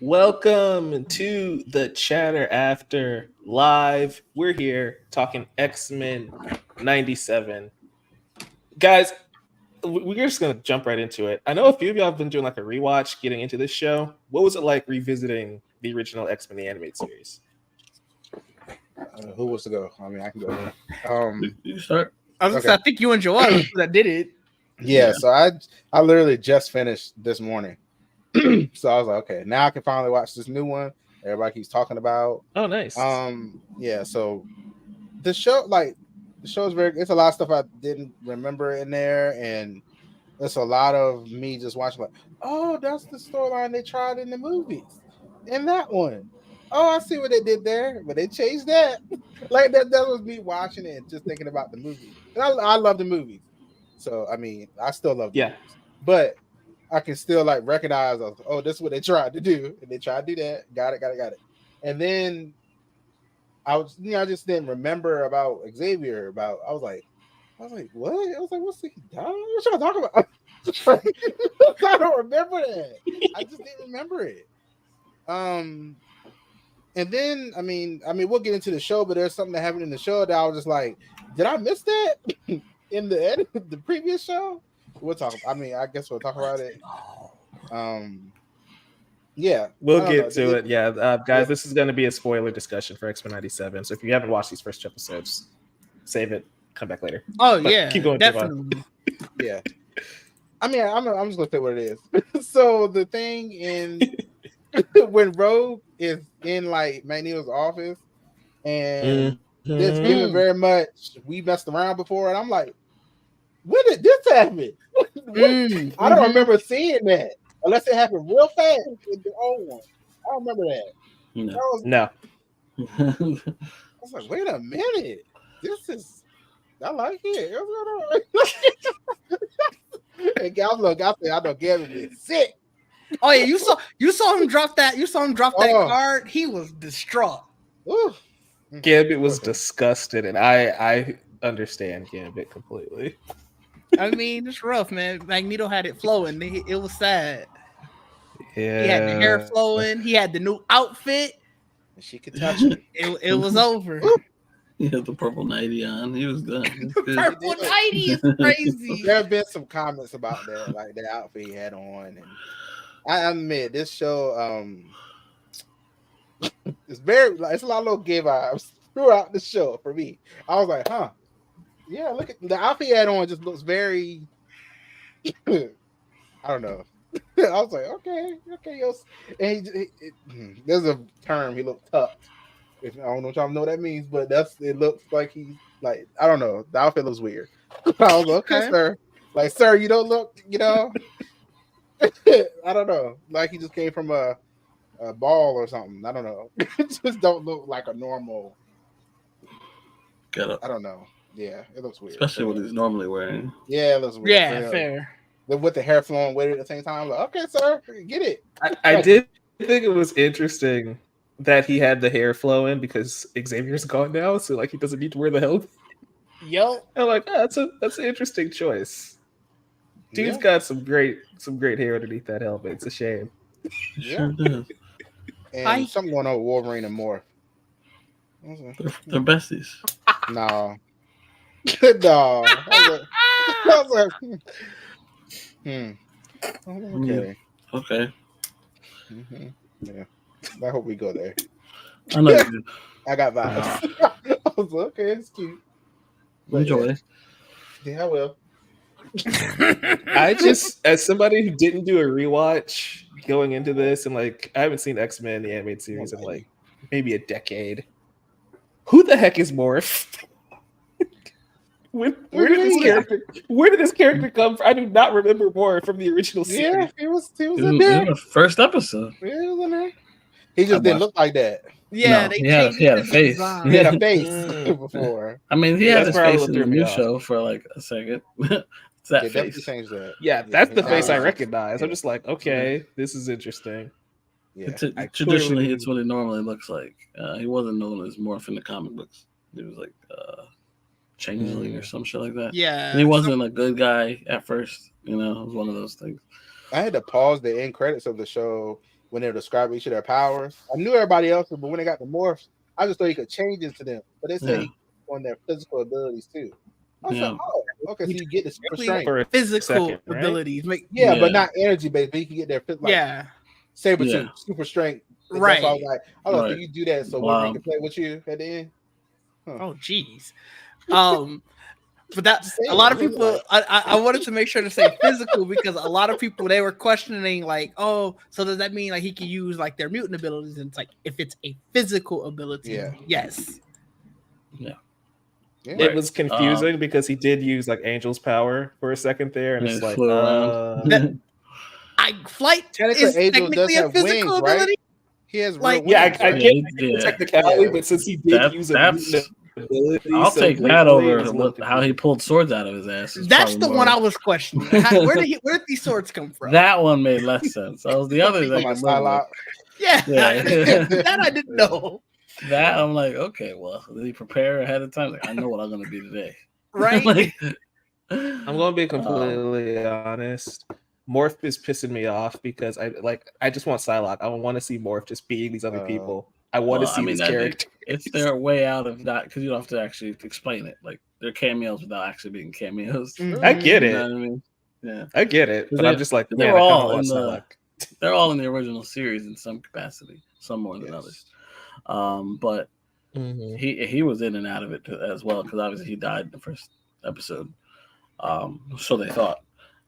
Welcome to the Chatter After Live. We're here talking X-Men 97. Guys, we're just going to jump right into it. I know a few of y'all have been doing like a rewatch getting into this show. What was it like revisiting the original X-Men the animated series? Who wants to go? I mean, I can go ahead. You start. I think you and Joel that did it. Yeah, so I literally just finished this morning. So I was like, okay, now I can finally watch this new one everybody keeps talking about. Oh, nice. Yeah, so the show is very, it's a lot of stuff I didn't remember in there, and it's a lot of me just watching like, oh, that's the storyline they tried in the movies. And that one. Oh, I see what they did there, but they changed that. Like that was me watching it and just thinking about the movie. And I love the movies. So I mean, I still love the movies. But I can still like recognize, oh, this is what they tried to do, and they tried to do that. Got it. And then I just didn't remember about Xavier. I was like, what? I was like, what's he done? What y'all talking about? I don't remember that. I just didn't remember it. And then I mean, we'll get into the show, but there's something that happened in the show that I was just like, did I miss that in the previous show? We'll talk. I mean, I guess we'll talk about it. Yeah, we'll get to it. Yeah, guys, this is going to be a spoiler discussion for X-Men 97. So if you haven't watched these first two episodes, save it. Come back later. Oh But yeah, keep going. definitely. Yeah. I mean, I'm just gonna say what it is. So the thing in when Rogue is in like Magneto's office, and this given very much we messed around before, and I'm like, when did this happen? I don't remember seeing that unless it happened real fast in the old one. I don't remember that. No. I was like, wait a minute, I like it. And I know Gavin is sick. Oh yeah, you saw him drop that. You saw him drop that card. He was distraught. Ooh. Gambit was disgusted, and I understand Gambit completely. I mean, it's rough, man. Magneto had it flowing. It was sad. Yeah, he had the hair flowing. He had the new outfit. She could touch him. It was over. He had the purple nightie on. He was done. Purple nightie is crazy. There have been some comments about that, like the outfit he had on, and I admit this show, it's a lot of little gay vibes throughout the show for me. I was like, huh, yeah, look at the outfit he had on, just looks very, I don't know. I was like, okay, and there's a term, he looked tucked. I don't know if y'all know what that means, but it looks like he's like, I don't know, the outfit looks weird. I was like, okay, sir. Like, sir, you don't look, I don't know. Like he just came from a ball or something. I don't know. It just don't look like a normal. Get up. I don't know. Yeah, it looks weird. Especially what he's normally wearing. Yeah, it looks weird. Yeah, fair. With the hair flowing with it at the same time. I'm like, okay, sir, get it. I did think it was interesting that he had the hair flowing because Xavier's gone now, so like he doesn't need to wear the helmet. Yo, I'm like, that's an interesting choice. Dude's got some great hair underneath that helmet. It's a shame. Sure does. And something going on with Wolverine and Morph. They're besties. No. No. I was like, Okay. Mm-hmm. Yeah. I hope we go there. I know you do. I got vibes. I was like, okay, it's cute. But enjoy. Yeah, I will. I just, as somebody who didn't do a rewatch going into this, and like I haven't sthis X-Men the animated series in like maybe a decade. Who the heck is Morph? Where did this character come from? I do not remember Morph from the original series. Yeah, he was in there. In the first episode. Yeah, he was in there. He just didn't look like that. Yeah, no, he had a face. He had a face before. I mean, he had his face in the new show for like a second. It's that face. Changed that. Yeah, that's the face I recognize. I'm just like, okay, this is interesting. Yeah, traditionally, it's what it normally looks like. He wasn't known as Morph in the comic books. He was like Changeling or some shit like that. Yeah, and he wasn't a good guy at first. It was one of those things. I had to pause the end credits of the show when they were describing each of their powers. I knew everybody else, but when they got the morphs, I just thought you could change into them. But they said on their physical abilities too. I was like, oh, okay, so you get the super strength For a physical second, right? abilities. but not energy based. But you can get their saber tooth, super strength. Right. That's why I was like, oh, so you do that so Wolverine can play with you at the end. Huh. Oh, jeez. But that a lot of people, I wanted to make sure to say physical because a lot of people they were questioning like, oh, so does that mean like he can use like their mutant abilities? And it's like if it's a physical ability, yes. Yeah. It was confusing because he did use like Angel's power for a second there, and it's like flight is technically a physical ability. Right? He has like real wings, I get the technicality, but since he did use a mutant ability, I'll take that over how he pulled swords out of his ass. That's the one I was questioning. Where did these swords come from? That one made less sense. That was the other thing. That I didn't know. That I'm like, okay, well, did he prepare ahead of time? Like, I know what I'm gonna be today, right? Like, I'm gonna be completely honest. Morph is pissing me off because I just want Psylocke. I want to see Morph just being these other people. I want to see these characters. It's their way out of that because you don't have to actually explain it. Like they're cameos without actually being cameos. I get it. You know what I mean? Yeah, I get it. But I'm just like, man, they're all in the original series in some capacity, some more than others. But he was in and out of it as well because obviously he died in the first episode. So they thought.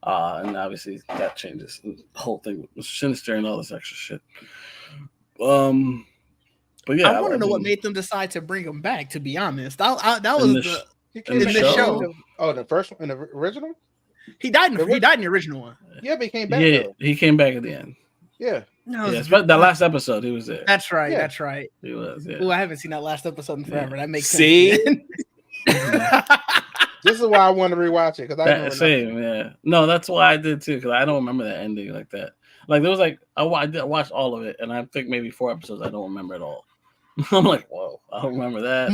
And obviously that changes the whole thing with Sinister and all this extra shit. But yeah, I want to know what made them decide to bring him back. To be honest, that was in the show. Oh, the first one, in the original. He died in the original one. Yeah, but he came back. Yeah, he came back at the end. Yeah. No, that last episode he was there. That's right. Yeah. That's right. He was. Yeah. Oh, I haven't seen that last episode in forever. That makes sense. See. This is why I want to rewatch it because No, that's why I did too because I don't remember that ending like that. Like there was like I watched all of it and I think maybe 4 episodes I don't remember at all. I'm like, whoa, I don't remember that.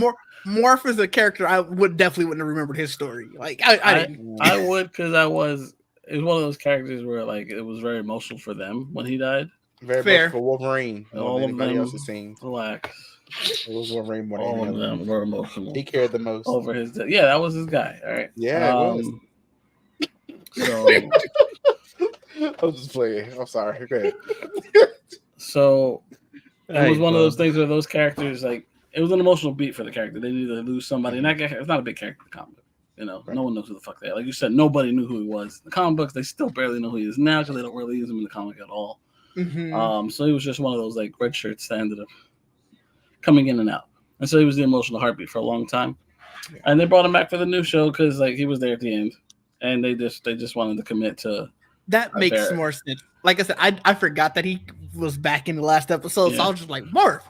Morph is a character I wouldn't have remembered his story. Like I would because it was one of those characters where like it was very emotional for them when he died. Very fair for Wolverine. All of them else's scenes. Relax. It was Wolverine more all of them were emotional. He cared the most over his death. Yeah, that was his guy. All right. Yeah, it was. So I was just playing. I'm sorry. Okay. So it was one of those things where those characters like it was an emotional beat for the character. They needed to lose somebody, and that guy, it's not a big character in the comic book. You know, no one knows who the fuck they are. Like you said, nobody knew who he was. The comic books, they still barely know who he is now because they don't really use him in the comic at all. So he was just one of those like red shirts that ended up coming in and out, and so he was the emotional heartbeat for a long time. And they brought him back for the new show because like he was there at the end, and they just wanted to commit to that. Makes more sense. Like I said, I forgot that he was back in the last episode, so I was just like, Morph.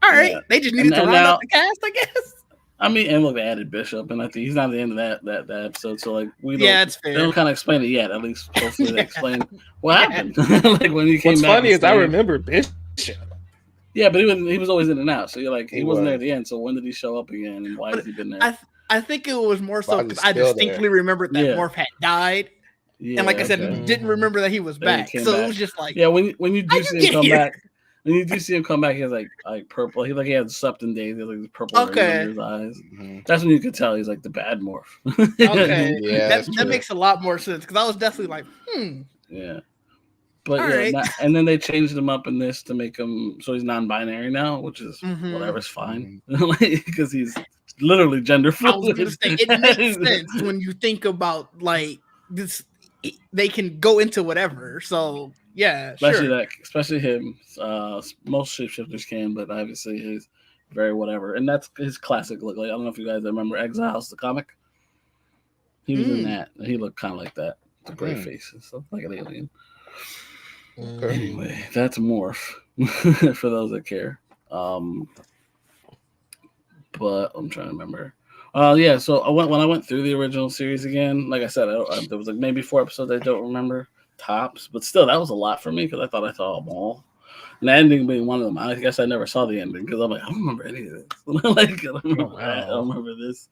All right, they just needed to round up the cast, I guess. I mean, and look, they added Bishop, and I think he's not at the end of that episode. So like, it's fair. They don't kind of explain it yet. At least hopefully they explain what happened. Like when he came What's back. Funny is I remember Bishop. Yeah, but he was always in and out. So you're like, he wasn't there at the end. So when did he show up again, and why has he been there? I think it was more so because I distinctly remembered that Morph had died. Yeah, and like I said, didn't remember that he was back. So it was just like, when you do see him come back. When you do see him come back, he has like purple. He had slept in days. He had like purple under his eyes. That's when you could tell he's like the bad Morph. Okay, yeah, that makes a lot more sense because I was definitely like, Yeah, but and then they changed him up in this to make him so he's non-binary now, which is whatever's fine because he's literally gender fluid. I was gonna say it makes sense when you think about like this. They can go into whatever. So. Yeah, especially him. Most shapeshifters can, but obviously he's very whatever, and that's his classic look. Like I don't know if you guys remember Exiles, the comic. He was in that. And he looked kind of like that, the gray face and stuff, like an alien. Okay. Anyway, that's Morph for those that care. But I'm trying to remember. So when I went through the original series again, like I said, there was like maybe 4 episodes I don't remember. Tops, but still, that was a lot for me because I thought I saw them all. And the ending being one of them, I guess I never saw the ending because I'm like, I don't remember any of this. Like, I don't remember this.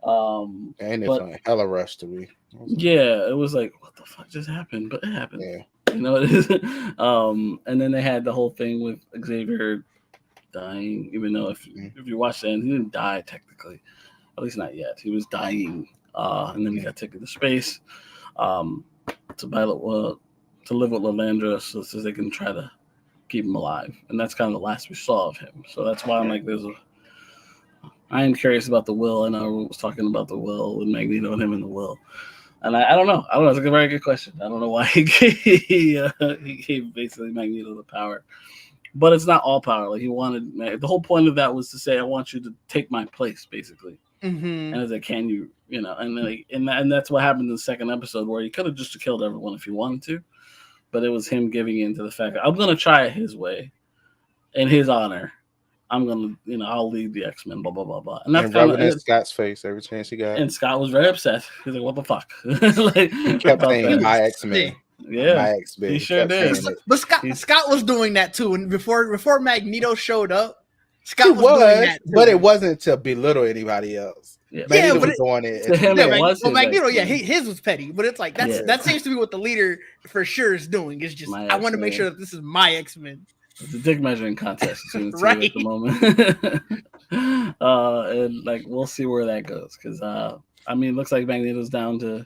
And it's like hella rush to me. Yeah, it was like, what the fuck just happened? But it happened. Yeah. You know what it is? And then they had the whole thing with Xavier dying, even though if you watch that, he didn't die technically, at least not yet. He was dying, and then he got taken to space to battle to live with Lilandra, so they can try to keep him alive. And that's kind of the last we saw of him. So that's why I'm like, I am curious about the will. I know everyone was talking about the will and Magneto and him in the will. And I don't know. It's a very good question. I don't know why he gave basically Magneto the power. But it's not all power. Like, he wanted, the whole point of that was to say, I want you to take my place, basically. Mm-hmm. And I was like, can you, and that's what happened in the second episode, where he could have just killed everyone if he wanted to. But it was him giving in to the fact that I'm going to try it his way, in his honor. I'm going to, I'll lead the X-Men, blah, blah, blah, blah. And that's rubbing in Scott's face every chance he got. And Scott was very upset. He's like, what the fuck? He kept saying, my X-Men. Yeah, my X-Men. He sure did. But Scott was doing that too. And before Magneto showed up, Scott was doing that too. But it wasn't to belittle anybody else. Yeah, Magneto was doing it. To him, Magneto, his was petty. But it's like, that seems to be what the leader for sure is doing. It's just, I want to make sure that this is my X-Men. It's a dick measuring contest between the two right at the moment. And like, we'll see where that goes. Because it looks like Magneto's down to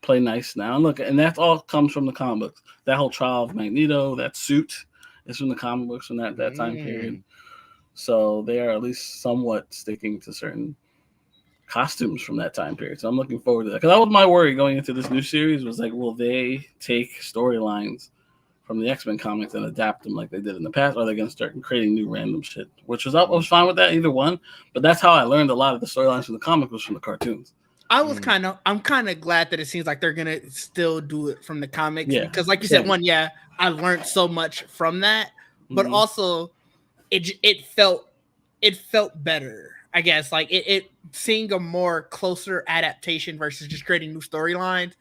play nice now. And look, and that all comes from the comic books. That whole trial of Magneto, that suit, is from the comic books from that time period. So they are at least somewhat sticking to certain costumes from that time period. So I'm looking forward to that. Because that was my worry going into this new series, was like, will they take storylines from the X-Men comics and adapt them like they did in the past, or are they going to start creating new random shit? Which I was fine with that, either one. But that's how I learned a lot of the storylines from the comic was from the cartoons. I'm kind of glad that it seems like they're gonna still do it from the comics, because, like you said, I learned so much from that, but also it felt better, I guess. Like it seeing a more closer adaptation versus just creating new storylines.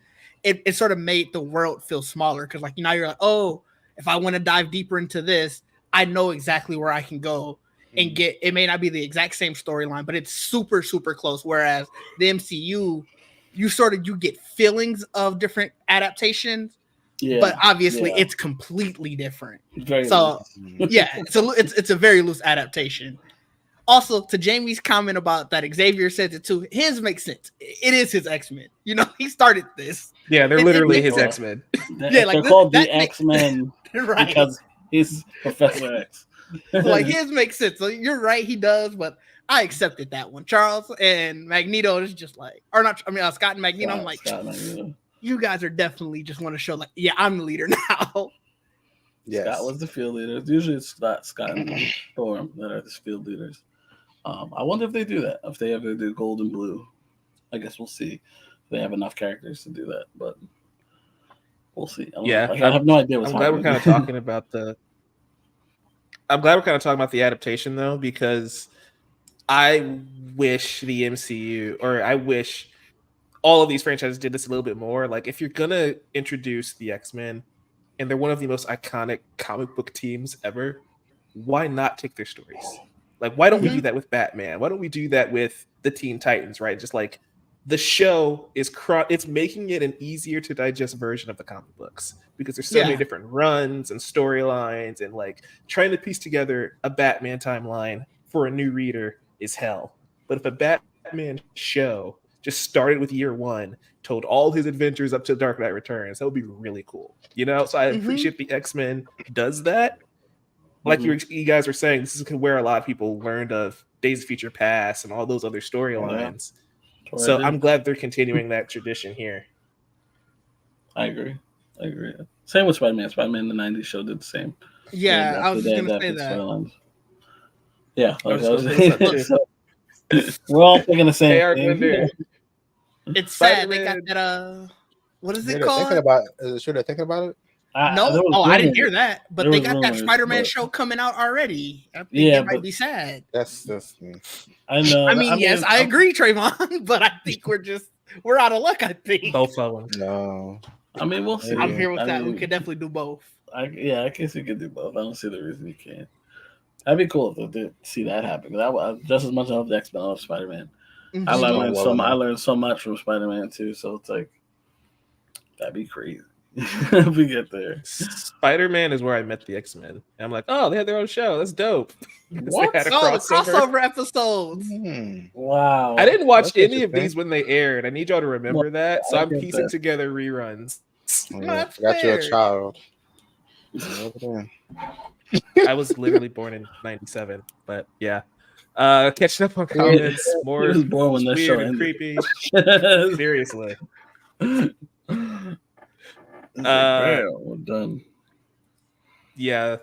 It sort of made the world feel smaller, because like now you're like, oh, if I want to dive deeper into this, I know exactly where I can go and get. It may not be the exact same storyline, but it's super, super close. Whereas the MCU, you get feelings of different adaptations, but obviously it's completely different. So it's a very loose adaptation. Also, to Jamie's comment about that Xavier said it too, his makes sense. It is his X-Men. He started this. Yeah, they're literally his X-Men. They're called the X-Men right, because he's Professor X. Like, his makes sense. So you're right, he does, but I accepted that one. Charles and Magneto is just like, or not. I mean, Scott and Magneto. I'm like, you guys are definitely just want to show like, yeah, I'm the leader now. Yes. Scott was the field leader. Usually it's Scott and Storm that are the field leaders. I wonder if they do that. If they ever do gold and blue, I guess we'll see. If they have enough characters to do that, but we'll see. I have no idea what's happening. I'm glad we're kind of talking about the. I'm glad we're kind of talking about the adaptation though, because I wish the MCU, or I wish all of these franchises did this a little bit more. Like, if you're gonna introduce the X-Men, and they're one of the most iconic comic book teams ever, why not take their stories? Like, why don't we do that with Batman? Why don't we do that with the Teen Titans, right? Just like, the show is it's making it an easier to digest version of the comic books, because there's so many different runs and storylines, and like trying to piece together a Batman timeline for a new reader is hell. But if a Batman show just started with year one, told all his adventures up to Dark Knight Returns, that would be really cool. So I appreciate the X-Men does that. Like you guys were saying, this is where a lot of people learned of Days of Future Past and all those other storylines. So I'm glad they're continuing that tradition here. I agree. Same with Spider-Man. Spider-Man, the 90s show did the same. Yeah, I was just going to say that. Storylines. Yeah. We're all thinking the same thing. It's sad. They got that, what is it called? They're thinking about it? No, I didn't hear that. But they got that Spider-Man show coming out already. I think it might be sad. That's I know. I mean, yes, I agree, Trayvon, but I think we're out of luck, I think. Both of them. No. I mean, we'll see. I'm here with that. We could definitely do both. I guess we could do both. I don't see the reason you can't. That'd be cool if they see that happen. Just as much as I love the X-Men, I love Spider-Man. I learned so much from Spider-Man too. So it's like, that'd be crazy. we get there. Spider-Man is where I met the X-Men. And I'm like, oh, they had their own show. That's dope. What? They had a Oh, the crossover episodes. Wow. I didn't watch That's any of interesting. these when they aired. I need y'all to remember that. So I I'm get piecing that. together reruns. That's Got you a fair. child. I was literally born in '97, but yeah. Catching up on comments, He more was born when that show weird and ended. creepy. Seriously. Damn, we're done. Yeah.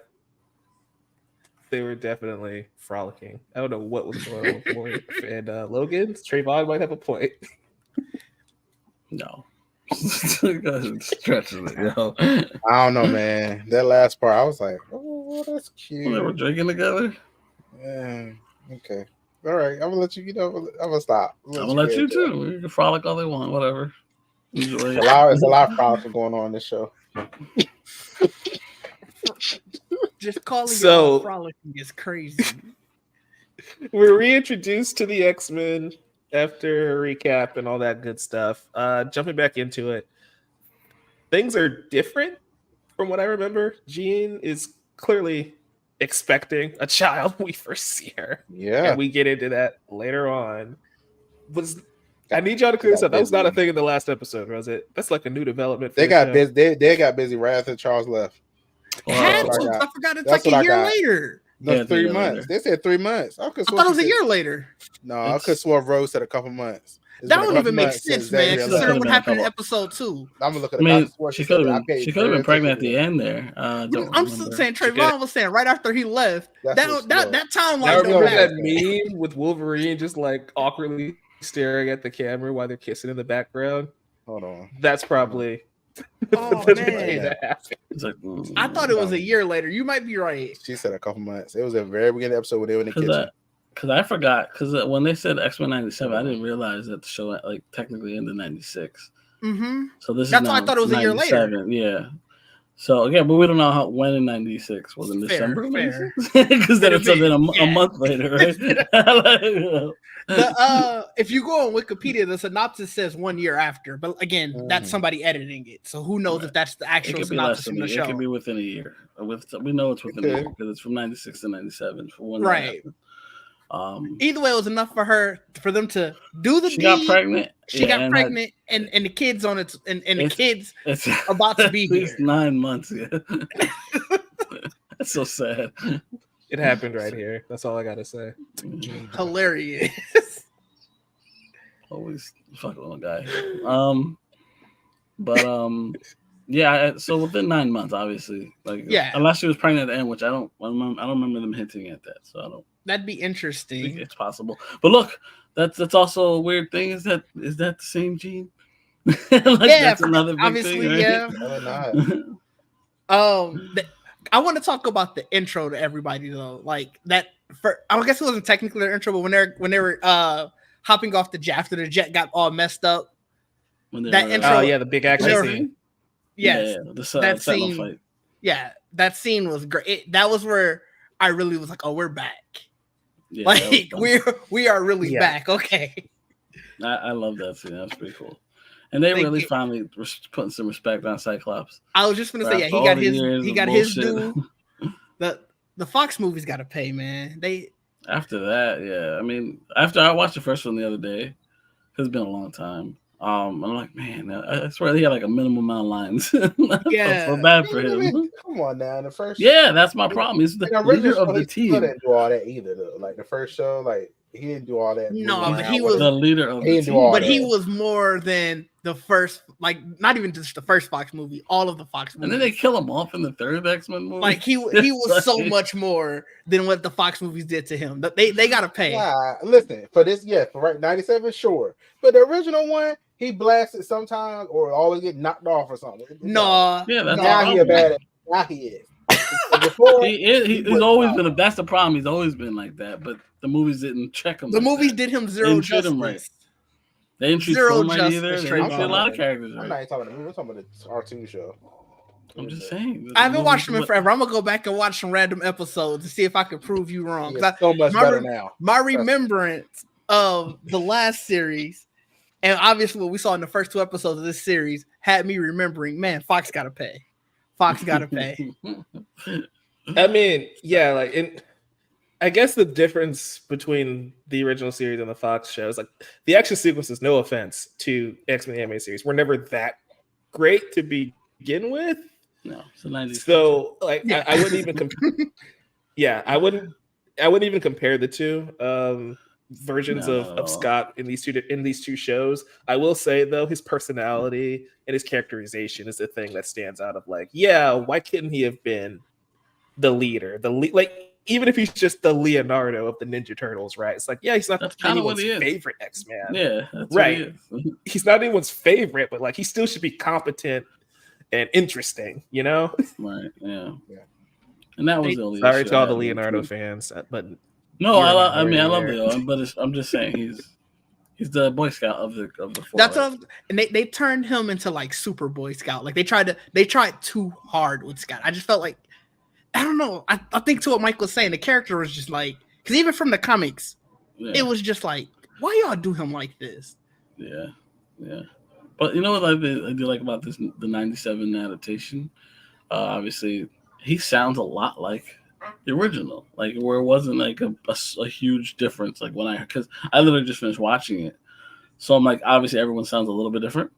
They were definitely frolicking. I don't know what was going on with Morgan and Logan. Trayvon might have a point. No. Stretching it, yo. I don't know, man. That last part, I was like, oh, that's When they were cute. drinking together. Yeah. Okay. All right. I'm gonna let you. I'm gonna stop. I'm gonna let you too. You can frolic all they want, whatever. Enjoy it. It's a lot of frolic going on in this show. Just calling So- y'all frolicking is crazy. We're reintroduced to the X-Men after a recap and all that good stuff. Jumping back into it, things are different from what I remember. Jean is clearly expecting a child when we first see her. Yeah. And we get into that later on. I need y'all to clear this up. That was not a thing in the last episode, was it? That's like a new development. For They the got show. busy. They got busy right after Charles left. Had That's to. what I got. I forgot it's That's like what a I year got. later. No, Yeah, 3 yeah, months. later. They said 3 months. I thought it was a year later. No, I It's- could swear Rose said a couple months. It's That been a don't couple even make months sense, since man. Xavier Consider Considering left. what been a happened in couple- episode 2. I'm gonna look at I it. mean, I swore she said could that. I have paid been very pregnant at the attention end there. Don't I'm remember. saying She Trayvon was saying right after he left. That's That what's that slow. that I timeline don't remember matter. that matter. meme with Wolverine just like awkwardly staring at the camera while they're kissing in the background. Hold on. That's probably Oh, that's man. what that happened. It's like, I thought it was a year later. You might be right. She said a couple months. It was at the very beginning of the episode when they were in the kitchen. Because I forgot. Because when they said X-Men 97, I didn't realize that the show like technically ended 96. Mm-hmm. So this That's is why I now thought it was a year later. 97, yeah. So again, but we don't know when in 96 was in Fair, December, fair. because then Could it's have something been, a yeah. month later, right? If you go on Wikipedia, the synopsis says 1 year after, but again, that's somebody editing it. So who knows if that's the It actual could be less synopsis than from a the year. It show? could be within a year. We know it's within a Okay. year because it's from 96 to 97 for one. Right. Either way, it was enough for them to do the she deed. got pregnant. She yeah, got and pregnant, and the kids on its and the It's- kids It's about to be at least here. 9 months. Yeah. That's so sad. It happened right here. That's all I gotta say. Hilarious. Always fucking little guy. Yeah. So within 9 months, obviously, like Yeah. unless she was pregnant at the end, which I don't remember them hinting at that. So I don't That'd be think interesting. it's possible. But look, that's also a weird thing. Is that the same gene? That's another big obviously, thing, right? yeah. No, not. I want to talk about the intro to everybody though. Like that. I guess it wasn't technically their intro, but when they were hopping off the jet after the jet got all messed up. When they That were, intro- Oh yeah, the big action Sure. scene. Yes, yeah, the that Sentinel scene- fight. yeah, that scene was great. That was where I really was like, "Oh, we're back! Yeah, that was Like fun. we are really Yeah. back." Okay, I love that scene. That's pretty cool. And they They really get- finally putting some respect on Cyclops. I was just gonna say, yeah, After he all got the his years he of got his bullshit. due. The Fox movies got to pay, man. They After that, yeah. I mean, after I watched the first one the other day, it's been a long time. I'm like, man, I swear he had like a minimum amount of lines. I Yeah. felt so bad for him. Come on now. The first. Yeah, that's my problem. He's the The leader original of the he still team. didn't do all that either. Though. Like the first show, like he didn't do all that. No, moving but around he with was- it. The leader of He the didn't do team. all but that. he was more than the first, like not even just the first Fox movie, all of the Fox movies. And then they kill him off in the third X-Men movie. like he was so Like- much more than what the Fox movies did to him. They got to pay. Yeah, listen, for this, yeah, for right 97, sure. But the original one, he blasted sometimes or always get knocked off or something. No, Yeah, that's Now the he a problem. bad. Now he is. Before He's was always fine. been. That's the problem. He's always been like that. But the movies didn't check him. the like movies that. did him They zero didn't treat justice. him right. They didn't treat Zero Storm right justice, either. They straight didn't treat a up. lot of characters I'm right. not even talking about the movie. I'm talking about the R2 show. I'm just saying. I haven't watched them in forever. I'm gonna go back and watch some random episodes to see if I can prove you wrong. 'Cause Yeah, so much my better rem- now. my remembrance of the last series And obviously, what we saw in the first 2 episodes of this series had me remembering, man, Fox got to pay. Fox got to pay. I mean, yeah, like I guess the difference between the original series and the Fox shows, like the action sequences, no offense to X-Men animated series, were never that great to begin with. No, it's the 90s. So like I wouldn't even I wouldn't even compare the two versions of Scott in these two shows. I will say though, his personality and his characterization is the thing that stands out of like, yeah, why couldn't he have been the leader? Like even if he's just the Leonardo of the Ninja Turtles, right? It's like, yeah, he's not anyone's favorite X-Man. Yeah, that's right. He's not anyone's favorite, but like he still should be competent and interesting, you know? Right. Yeah. And that was the only. Sorry to all the Leonardo fans, but no, I love Leo, but I'm just saying he's the Boy Scout of the four. That's and they turned him into like Super Boy Scout. Like they tried too hard with Scott. I just felt like, I don't know. I think to what Mike was saying, the character was just like, because even from the comics, it was just like, why y'all do him like this? Yeah. But you know what I do like about this, the 97 adaptation? Obviously, he sounds a lot like the original, like where it wasn't like a huge difference. Like because I literally just finished watching it, so I'm like, obviously everyone sounds a little bit different.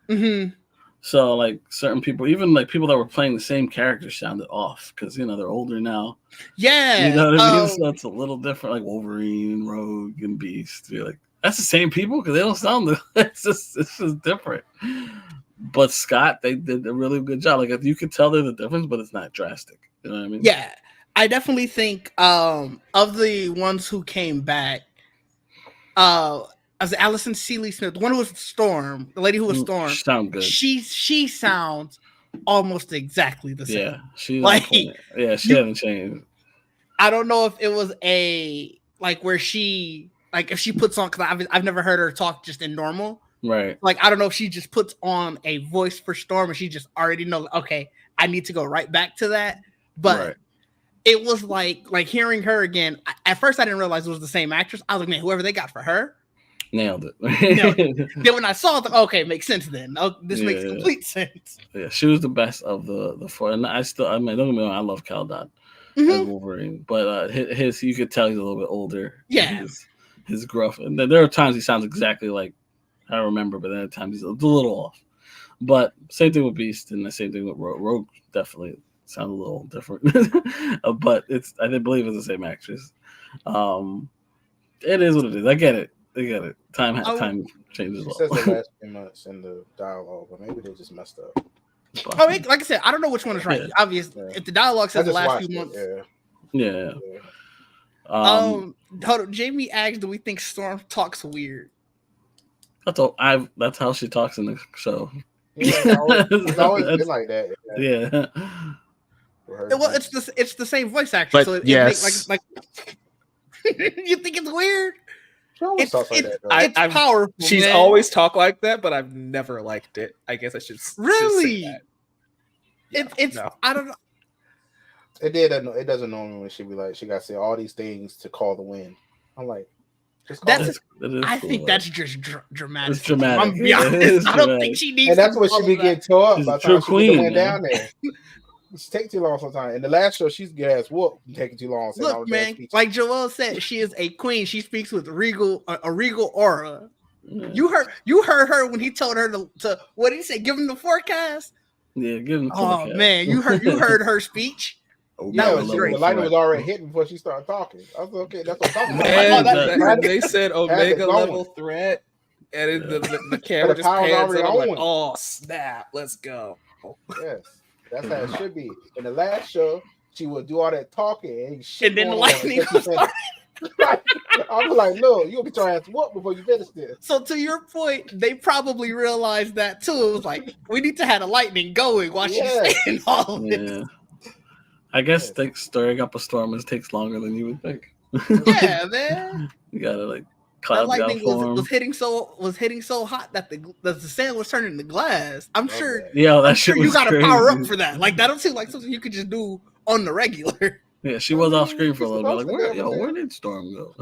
Mm-hmm. So like certain people, even like people that were playing the same character, sounded off because they're older now. Yeah, you know what I mean. So it's a little different, like Wolverine, Rogue, and Beast. You're like, that's the same people because they don't sound. It's just different. But Scott, they did a really good job. Like you could tell there's a difference, but it's not drastic. You know what I mean? Yeah, I definitely think of the ones who came back. As Allison Seeley Smith, the one who was Storm, the lady who was Storm, sound good. She sounds almost exactly the same. Yeah, she hasn't changed. I don't know if it was where she if she puts on, because I've never heard her talk just in normal. Right. Like I don't know if she just puts on a voice for Storm and she just already knows, okay, I need to go right back to that. But it was like hearing her again. At first, I didn't realize it was the same actress. I was like, man, whoever they got for her. Nailed it. Then when I saw it, okay, makes sense then. This makes complete sense. Yeah, she was the best of the four. And don't get me wrong, I love Cal Dot as Wolverine. But his you could tell he's a little bit older. Yeah. His gruff. And there are times he sounds exactly like I remember, but then at times he's a little off. But same thing with Beast and the same thing with Rogue. Rogue definitely sounds a little different. But I didn't believe it's the same actress. It is what it is. I get it. Time changes. It says the last few months in the dialogue, but maybe they just messed up. Like I said, I don't know which one is right. Obviously, if the dialogue says the last few months, hold on. Jamie asked, "Do we think Storm talks weird?" That's how she talks in the show. Yeah, it's always been like that. Yeah. Well, it's the same voice actor, so it makes like you think it's weird? It's powerful. She's always talked like that, but I've never liked it. I guess I should really. Say that. It's no. I don't know. It doesn't know me when she be like, she got to say all these things to call the win. I'm like, I think that's just dramatic. It's dramatic. I'm be honest. I don't think she needs. And that's what she be getting tore up by the time she went down there. She take too long sometimes. In the last show, she's get ass whooped and taking too long. Look, man, like Joel said, she is a queen. She speaks with a regal aura. Yeah. You heard her when he told her to what did he say? Give him the forecast. Yeah, give him. Oh man, you heard her speech. That was great. The lightning was already hitting before she started talking. I was okay. That's what I'm talking about. They said Omega level threat, and the camera just pans and I'm like, oh snap, let's go. Yes. That's how it should be. In the last show, she would do all that talking and then the lightning would start. I was like, no, you'll be trying to whoop before you finish this. So to your point, they probably realized that too. It was like, we need to have the lightning going while she's saying all of this. I guess stirring up a storm takes longer than you would think. Yeah, man. You gotta clouds that lightning was hitting so hot that the sand was turning to glass. I'm sure. Yeah, that shit was you gotta crazy. Power up for that. Like that don't seem like something you could just do on the regular. Yeah, she was off screen for a little bit. Like, where did Storm go?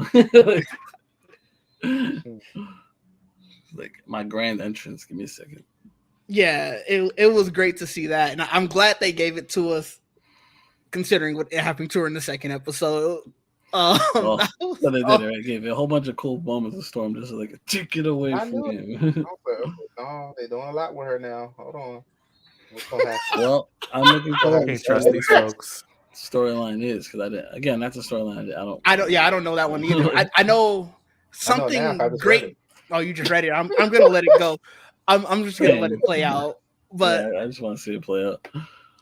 Like my grand entrance. Give me a second. Yeah, it was great to see that, and I'm glad they gave it to us, considering what happened to her in the second episode. So they did it. Right? Gave it a whole bunch of cool moments of Storm, just like take it away from him. No, they're doing a lot with her now. Hold on. What's gonna happen? Well, I'm looking forward to Can't trust these folks. storyline is because that's a storyline I don't know that one either. I know something great. Oh, you just read it. I'm gonna let it go. I'm just gonna let it play out. But yeah, I just want to see it play out.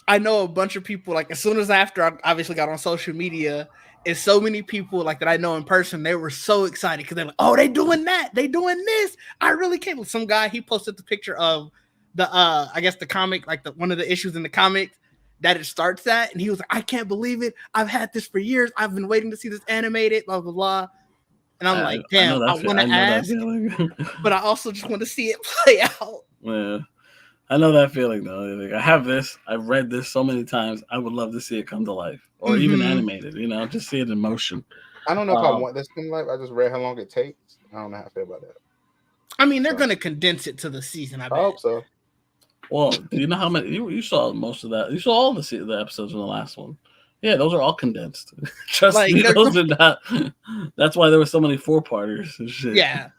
I know a bunch of people, like as soon as after I obviously got on social media, and so many people like that I know in person, they were so excited because they're like, oh, they doing that, they doing this. I really can't. Some guy, he posted the picture of the I guess the comic, like one of the issues in the comic that it starts at, and he was like, I can't believe it. I've had this for years. I've been waiting to see this animated, blah blah blah. And I'm like, damn, I want to ask, but I also just want to see it play out. Yeah. I know that feeling though. Like, I have this. I've read this so many times. I would love to see it come to life, or even animated. Just see it in motion. I don't know if I want this to come to life. I just read how long it takes. I don't know how I feel about that. I mean, they're going to condense it to the season. I hope so. Well, do you know how many? You saw most of that. You saw all the episodes in the last one. Yeah, those are all condensed. Trust me, those are not. That's why there were so many 4-parters and shit. Yeah.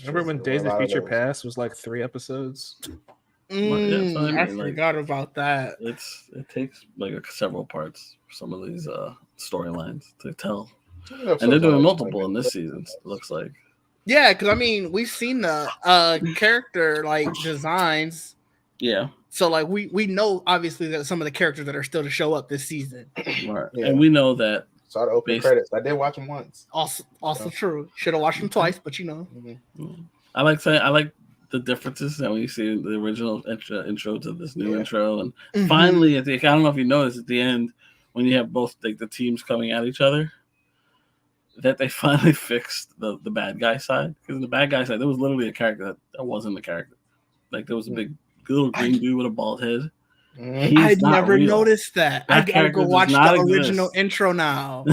Remember when Days of Future Past was like 3 episodes? I forgot about that. It takes like several parts for some of these storylines to tell, and they're doing multiple in this season. It looks like. Yeah, because I mean, we've seen the character like designs. Yeah. So like we know obviously that some of the characters that are still to show up this season. Right. Yeah. And we know that. Saw the opening credits. I did watch them once. Also true. Should have watched them twice, but you know. Mm-hmm. I like the differences that when you see the original intro to this new intro, and finally, I don't know if you noticed at the end when you have both like the teams coming at each other, that they finally fixed the bad guy side, because the bad guy side there was literally a character that wasn't the character. Like there was a big little green dude with a bald head. I've never noticed that. I gotta go watch the original intro now.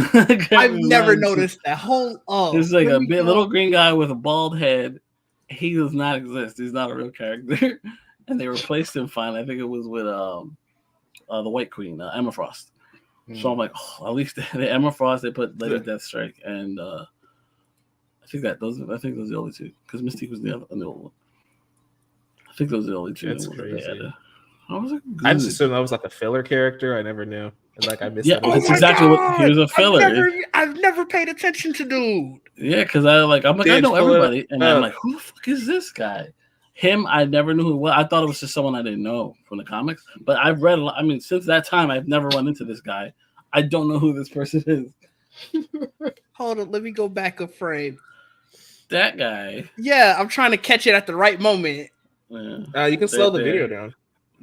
I've never noticed that whole. It's like a little green guy with a bald head. He does not exist. He's not a real character, and they replaced him finally. I think it was with the White Queen, Emma Frost. So I'm like, at least the Emma Frost they put Lady Deathstrike, and I think those are the only two, because Mystique was the other one. I think those are the only two. That's crazy. I just assumed that was like a filler character. I never knew. And like I missed it. Yeah, that's exactly what he was, a filler. I've never paid attention to dude. Yeah, because I know everybody, and I'm like, who the fuck is this guy? Him, I never knew who it was. I thought it was just someone I didn't know from the comics. But I've read a lot. I mean, since that time, I've never run into this guy. I don't know who this person is. Hold on, let me go back a frame. That guy. Yeah, I'm trying to catch it at the right moment. Yeah. You can slow the video down.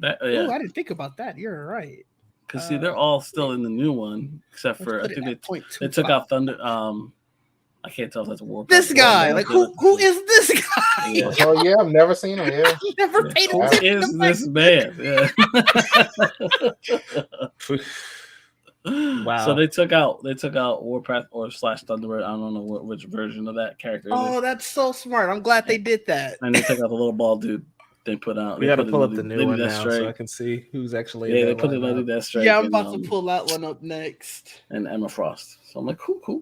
I didn't think about that. You're right. Because see, they're all still in the new one, except for I think they took out Thunder. I can't tell if that's a war. This guy, like who is this guy? Yeah. Oh yeah, I've never seen him. Yeah, never paid attention. Who is this man? Yeah. Wow. So they took out Warpath or / Thunderbird. I don't know which version of that character. Oh, that's so smart. I'm glad they did that. And they took out the little bald dude. They put out. We got to pull up the new one now so I can see who's actually. Yeah, they put it Lady Deathstrike. Yeah, I'm about to pull that one up next. And Emma Frost. So I'm like, cool.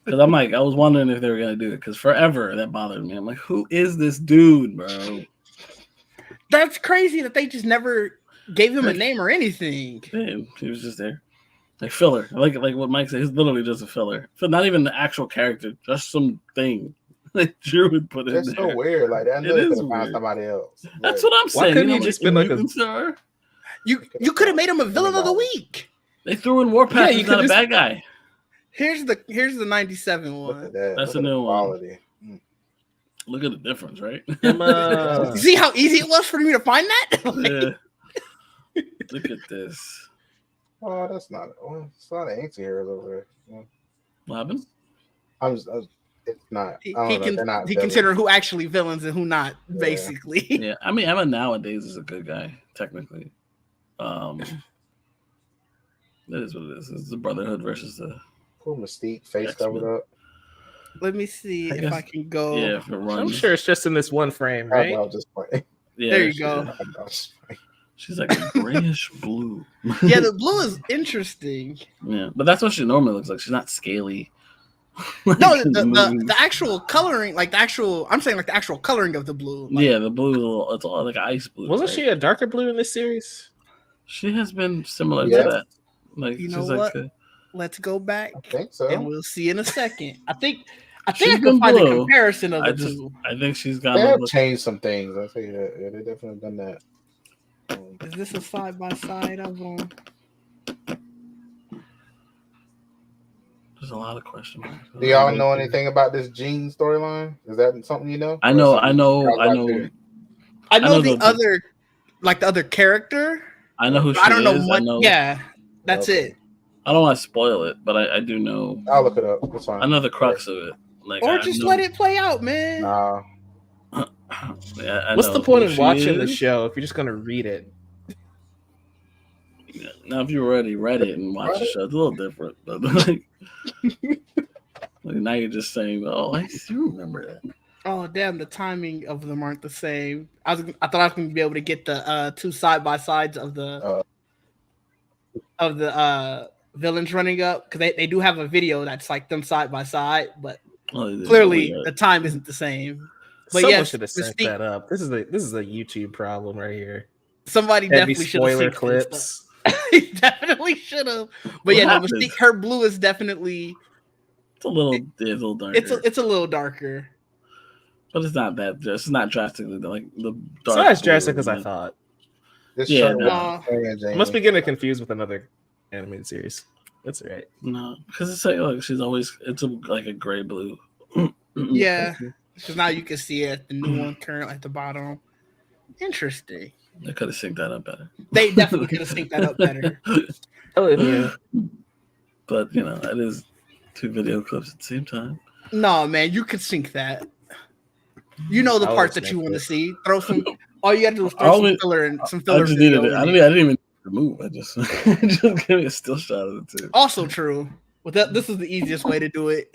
Because I was wondering if they were gonna do it. Because forever that bothered me. I'm like, who is this dude, bro? That's crazy that they just never gave him a name or anything. Yeah, he was just there, like filler. Like what Mike said, he's literally just a filler. So not even the actual character, just some thing. Like Drew would put it. That's so weird. Like that. It is find somebody else. That's what I'm saying. Why couldn't he just been like a star? You could have made him a villain of the week. They threw in Warpath. He's not a bad guy. Here's the 97 one. That's a new one. Look at the difference, right? See how easy it was for me to find that? Yeah. Look at this. Oh, that's not. It's not an anti-heroes over there. Yeah. What happened? It's not. He considered who actually villains and who not, basically. Yeah, I mean, Emma nowadays is a good guy, technically. That is what it is. It's the Brotherhood versus the cool Mystique face covered up. Let me see if I can go. Yeah, if it runs. I'm sure it's just in this one frame, right? I'll just play. Yeah, There you go. She's like a grayish blue. Yeah, the blue is interesting. Yeah, but that's what she normally looks like. She's not scaly. No, the actual coloring, like the actual, I'm saying like the actual coloring of the blue. Like, yeah, the blue, it's all like ice blue. Wasn't she a darker blue in this series? She has been similar to that. Like, you know she's what? like Let's go back. I think so. And we'll see in a second. I think I She's can find blue. a comparison of the two. I think she's They got. have changed some things. I say that. Yeah, they definitely done that. Is this a side by side of them? There's a lot of question marks. Do y'all know anything about this Jean storyline? Is that something you know? I know. I know the other, like the other character. I know who she I don't know is. what. Yeah, that's it. I don't want to spoil it, but I do know. I'll look it up. That's fine. I know the crux of it. Like, Or just let it play out, man. Nah. Yeah, What's the point in watching the show if you're just gonna read it? Yeah. Now, if you already read it and watched the show, it's a little different. But like now you're just saying, "Oh, I do remember that." Oh damn! The timing of them aren't the same. I thought I was going to be able to get the two side by sides of the villains running up because they do have a video that's like them side by side, but clearly the time isn't the same. But Someone should have set that up. This is a YouTube problem right here. Somebody Heavy definitely should have spoiler clips. Definitely should have. But yeah, no, Mystique, her blue is definitely it's a little darker. It's a little darker. But it's not that. It's not drastically like the dark. It's not as drastic as I thought. I must be getting confused with another animated series. That's all right. No, because it's like she's always like a gray blue. Yeah, because now you can see it. The new one currently at the bottom. Interesting. They could have synced that up better. They definitely could have synced that up better. Oh yeah. But it is 2 video clips at the same time. No, man, you could sync that. You know the parts that you want to see. Throw some. All you got to do is throw some filler and some filler. I just needed it. I didn't even move. I just give me a still shot of it too. Also true. With that, this is the easiest way to do it.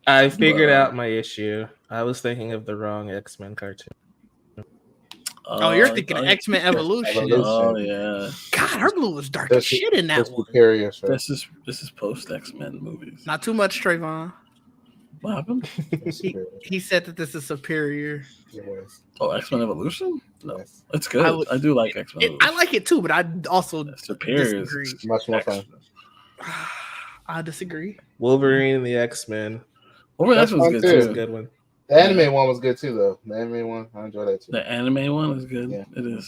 I figured out my issue. I was thinking of the wrong X-Men cartoon. Oh, you're thinking of X-Men Evolution. Oh yeah. God, her blue was dark as shit in that one. This is post X-Men movies. Not too much, Trayvon. What happened? He said that this is superior. Oh, X-Men Evolution? No, it's good. I do like X-Men. I like it too, but I also superior. Disagree. Much more fun. I disagree. Wolverine and the X-Men. Wolverine X was good too. That's a good one. The anime one was good too, though. The anime one, I enjoy that too. The anime one is good. Yeah. It is.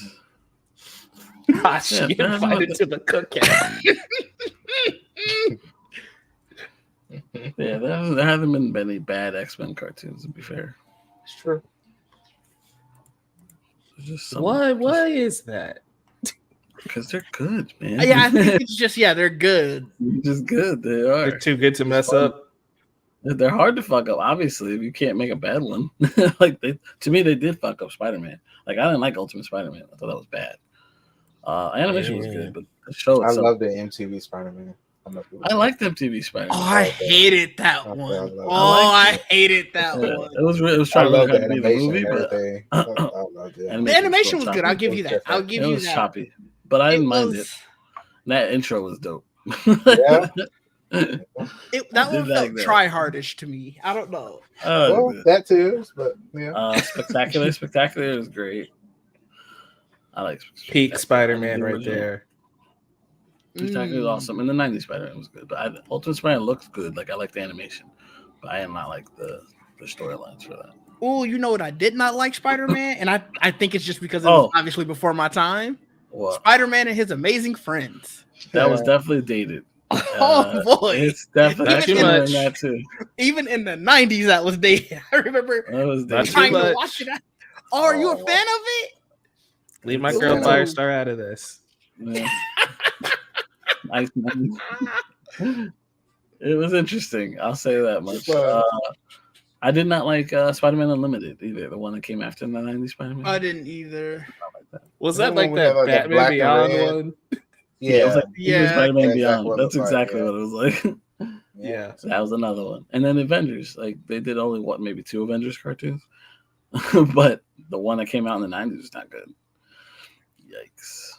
She invited to the cookout. Yeah, there haven't been any bad X-Men cartoons, to be fair. It's true. Why is that? Because they're good, man. Yeah, I think it's just they're good. They're just good. They are. They're too good to mess up. They're hard to fuck up. Obviously, if you can't make a bad one. To me, they did fuck up Spider-Man. Like I didn't like Ultimate Spider-Man. I thought that was bad. Animation was good, but the show itself. I love the MTV Spider-Man. I liked MTV Spider-Man. Oh, I hated that one. I hated that one. It was trying to be the movie, but the animation was good. I'll give you that. It was choppy, but I didn't mind it. That intro was dope. Yeah. That one felt try-hardish to me. I don't know. Well, that too, but yeah. Spectacular is great. I like peak Spider-Man right there. Spectacular is awesome, and the '90s Spider-Man was good. But Ultimate Spider-Man looks good. Like I like the animation, but I did not like the storylines for that. Oh, you know what? I did not like Spider-Man, and I think it's just because it was obviously before my time. What? Spider-Man and His Amazing Friends. That was definitely dated. Oh boy, it's definitely too much. That too. Even in the '90s, that was dated. I remember trying to watch it. Oh, are you a fan of it? Leave my girl Firestar out of this. Yeah. It was interesting. I'll say that much. I did not like Spider-Man Unlimited either. The one that came after the '90s Spider-Man. I didn't either. Was that like that Batman Beyond one? Yeah, it was like Spider-Man Beyond. That's exactly what it was like. Yeah. So that was another one. And then Avengers, like they did only maybe 2 Avengers cartoons, but the one that came out in the 90s is not good. Yikes!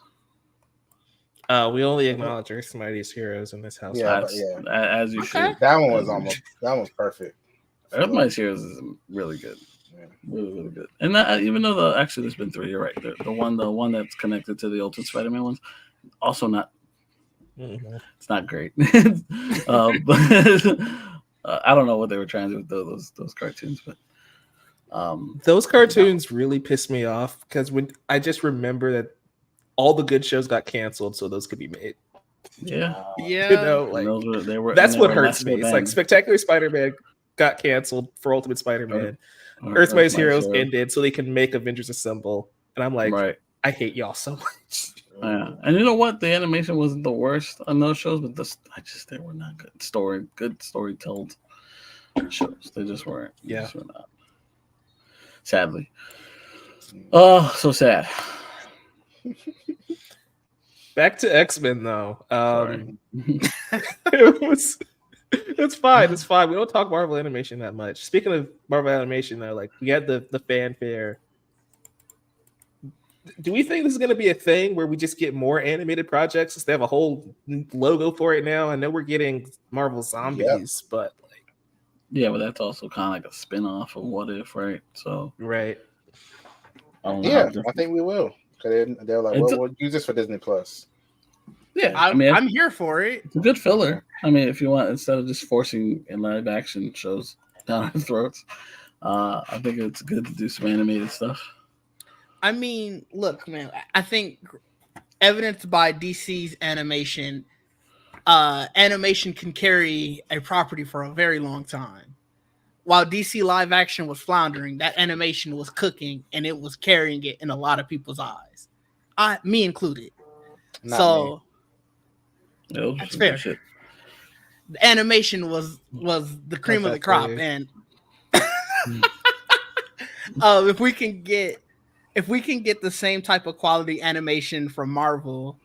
We only acknowledge Earth's mightiest heroes in this house. Yeah, as you should. That one was perfect. Earth Mightiest Heroes is really good. Yeah. Really good. And that, even though actually there's been 3, you're right. The one that's connected to the Ultimate Spider-Man ones, also not. Mm-hmm. It's not great. But I don't know what they were trying to do with those cartoons, but those cartoons really pissed me off because when I just remember that all the good shows got canceled, so those could be made. Yeah. You know, like that's what hurts me. It's like Spectacular Spider-Man got canceled for Ultimate Spider-Man. Earth's Mightiest Heroes ended so they can make Avengers Assemble, and I'm like, I hate y'all so much. Yeah, and you know what? The animation wasn't the worst on those shows, but they were not good story-told shows. They just weren't. Yeah, just were not. Sadly. Oh, so sad. Back to X-Men though. It's fine. It's fine. We don't talk Marvel animation that much. Speaking of Marvel animation, though, like we had the fanfare. Do we think this is going to be a thing where we just get more animated projects since they have a whole logo for it now? I know we're getting Marvel Zombies, but like, yeah, but that's also kind of like a spin-off of What If, right? So right. I think we will. They're like, we'll use this for Disney Plus. Yeah, I'm here for it. It's a good filler. I mean, if you want, instead of just forcing in live action shows down our throats, I think it's good to do some animated stuff. I mean, look, man, I think evidenced by DC's animation, animation can carry a property for a very long time. While DC live action was floundering, that animation was cooking and it was carrying it in a lot of people's eyes. Me included. Not me. That's fair. Shit. The animation was the cream of the crop, and if we can get the same type of quality animation from Marvel,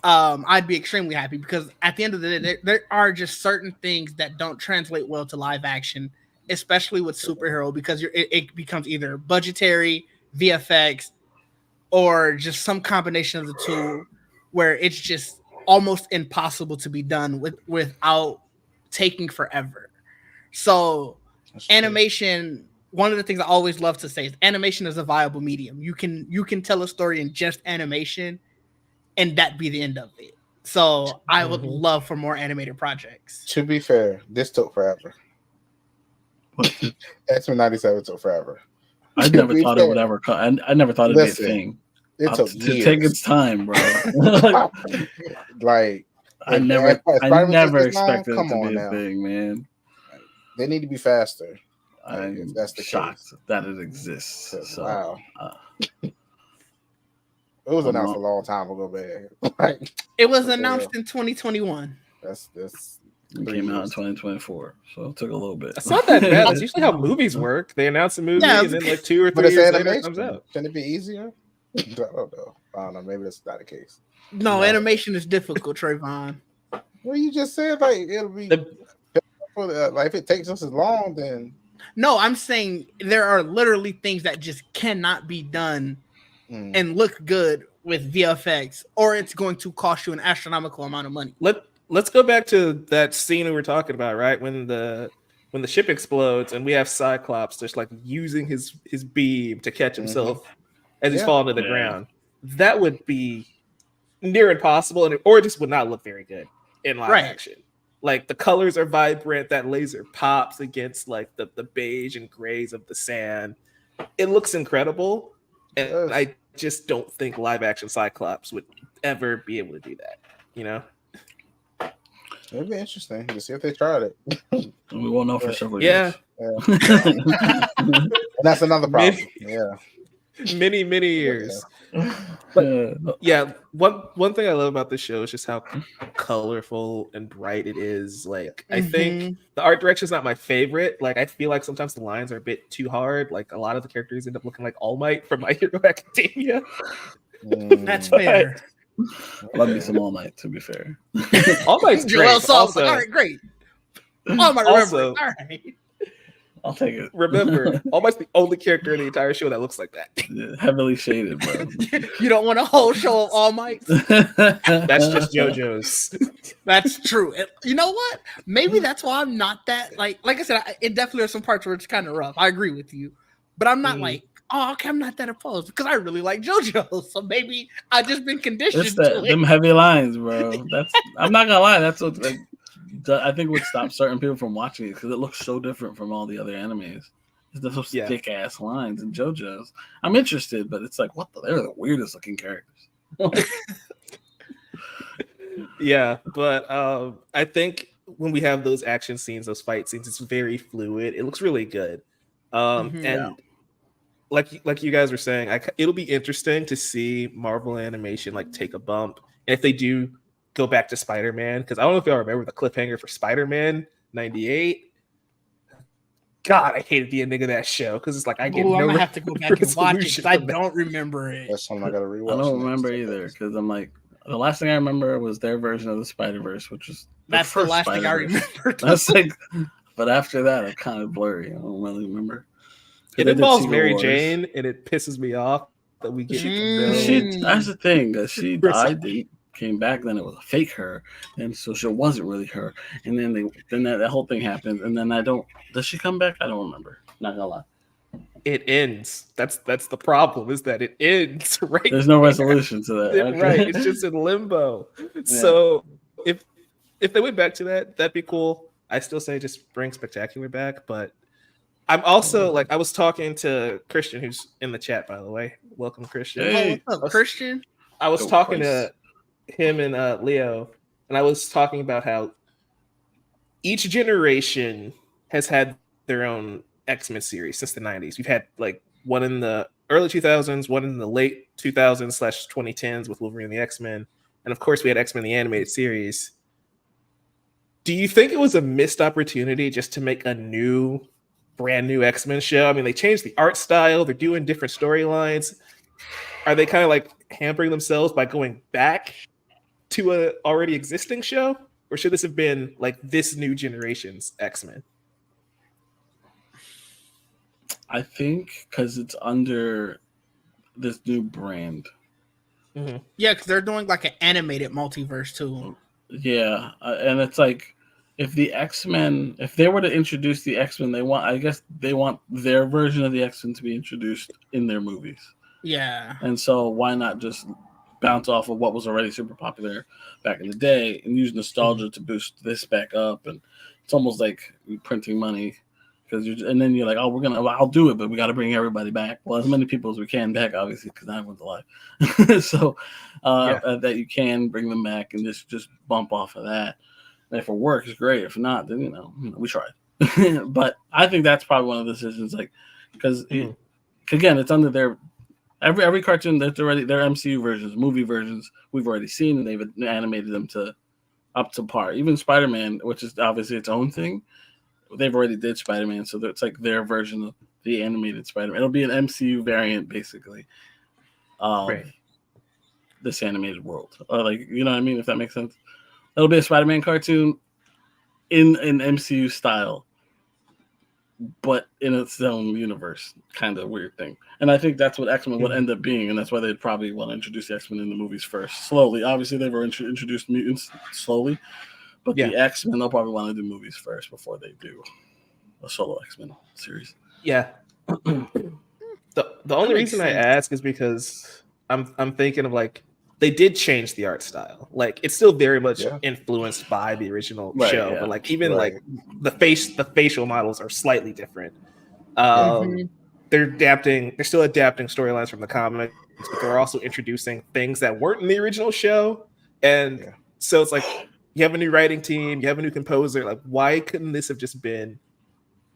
I'd be extremely happy, because at the end of the day, there are just certain things that don't translate well to live action, especially with superhero, because it becomes either budgetary, VFX, or just some combination of the two, where it's just almost impossible to be done without taking forever. So animation, one of the things I always love to say is animation is a viable medium. You can tell a story in just animation and that be the end of it. So I would love for more animated projects. To be fair, this took forever. X-Men 97 took forever. I never thought it would ever come. I never thought it'd be a thing. It took years. To take its time, bro. Like I never expected it to be a thing, man. They need to be faster. I'm that's the shocked case. that it exists. So, wow. It was announced a long time ago, man. It was announced in 2021. That's it came out in 2024, so it took a little bit. It's not that bad. That's usually how movies work. They announce a movie and then like 2 or 3 years later it comes out. Can it be easier? I don't know. Maybe that's not the case. No, animation is difficult, Trayvon. Well, you just said like it'll be like if it takes us as long, then no. I'm saying there are literally things that just cannot be done and look good with VFX, or it's going to cost you an astronomical amount of money. Let's go back to that scene we were talking about, right? When the ship explodes and we have Cyclops just like using his beam to catch himself as he's falling to the ground. That would be near impossible, or it just would not look very good in live action. Like the colors are vibrant, that laser pops against like the beige and grays of the sand. It looks incredible, and I just don't think live action Cyclops would ever be able to do that. You know, it'd be interesting to see if they tried it. We won't know for several years. And that's another problem. Many years. But one thing I love about this show is just how colorful and bright it is. Like I think the art direction is not my favorite. Like I feel like sometimes the lines are a bit too hard. Like a lot of the characters end up looking like All Might from My Hero Academia. That's fair. Love me some All Might, to be fair. All Might's great. Also, all right, great. Oh, I remember. All right. I'll take it. Remember, almost the only character in the entire show that looks like that. Yeah, heavily shaded, bro. You don't want a whole show of All Might? That's just JoJo's. That's true. You know what? Maybe that's why I'm not that like I said. It definitely are some parts where it's kind of rough. I agree with you, but I'm not like, oh, okay, I'm not that opposed because I really like JoJo. So maybe I've just been conditioned It's to them heavy lines, bro. I'm not gonna lie. That's what I think would stop certain people from watching it because it looks so different from all the other animes. It's those thick ass lines in JoJo's. I'm interested, but it's like, they're the weirdest looking characters. Yeah, but I think when we have those action scenes, those fight scenes, it's very fluid. It looks really good. And like you guys were saying, it'll be interesting to see Marvel animation like take a bump. And if they do go back to Spider-Man, because I don't know if y'all remember the cliffhanger for Spider-Man 98. God, I hated the ending of that show because it's like I get I'm gonna have to go back and watch it because I don't remember it. That's something I gotta rewatch. I don't remember either because I'm like, the last thing I remember was their version of the Spider-Verse, which is that's the last thing I remember. That's like, but after that, it's kind of blurry. I don't really remember. It involves Mary Jane, and it pisses me off that we get. That's the thing. She died. They came back. Then it was a fake her, and so she wasn't really her. And then that whole thing happened. And then Does she come back? I don't remember. Not gonna lie. It ends. That's the problem. Is that it ends right? There's no resolution to that. Okay. Right. It's just in limbo. Yeah. So if they went back to that, that'd be cool. I still say just bring Spectacular back, but I'm also I was talking to Christian, who's in the chat, by the way. Welcome, Christian. Hey, what's up, Christian? I was talking to him and Leo, and I was talking about how each generation has had their own X-Men series since the 90s. We've had one in the early 2000s, one in the late 2000s/2010s with Wolverine and the X-Men, and of course we had X-Men the animated series. Do you think it was a missed opportunity just to make a brand new X-Men show? I mean, they changed the art style, they're doing different storylines. Are they kind of hampering themselves by going back to a already existing show, or should this have been this new generation's X-Men? I think because it's under this new brand. Mm-hmm. Yeah, because they're doing an animated multiverse too. Yeah, and it's if the X-Men, if they were to introduce the X-Men, they want their version of the X-Men to be introduced in their movies. Yeah. And so why not just bounce off of what was already super popular back in the day and use nostalgia to boost this back up? And it's almost like printing money. And then you're like, I'll do it, but we got to bring everybody back. Well, as many people as we can back, obviously, because everyone's alive. So that you can bring them back and just bump off of that. And if it works, great. If not, then we tried. But I think that's probably one of the decisions, because again, it's under their every cartoon that's already their MCU versions, movie versions we've already seen, and they've animated them to up to par. Even Spider-Man, which is obviously its own thing. They've already did Spider-Man, so it's their version of the animated Spider-Man. It'll be an MCU variant, basically, of this animated world. You know what I mean? If that makes sense. It'll be a Spider-Man cartoon in an MCU style, but in its own universe. Kind of weird thing. And I think that's what X-Men would end up being, and that's why they'd probably want to introduce the X-Men in the movies first. Slowly. Obviously, they've introduced mutants slowly. But the X-Men, they'll probably want to do movies first before they do a solo X-Men series. Yeah. The only reason I ask is because I'm thinking of they did change the art style. It's still very much influenced by the original show, but even the facial models are slightly different. They're still adapting storylines from the comics, but they're also introducing things that weren't in the original show. And so it's you have a new writing team, you have a new composer. Why couldn't this have just been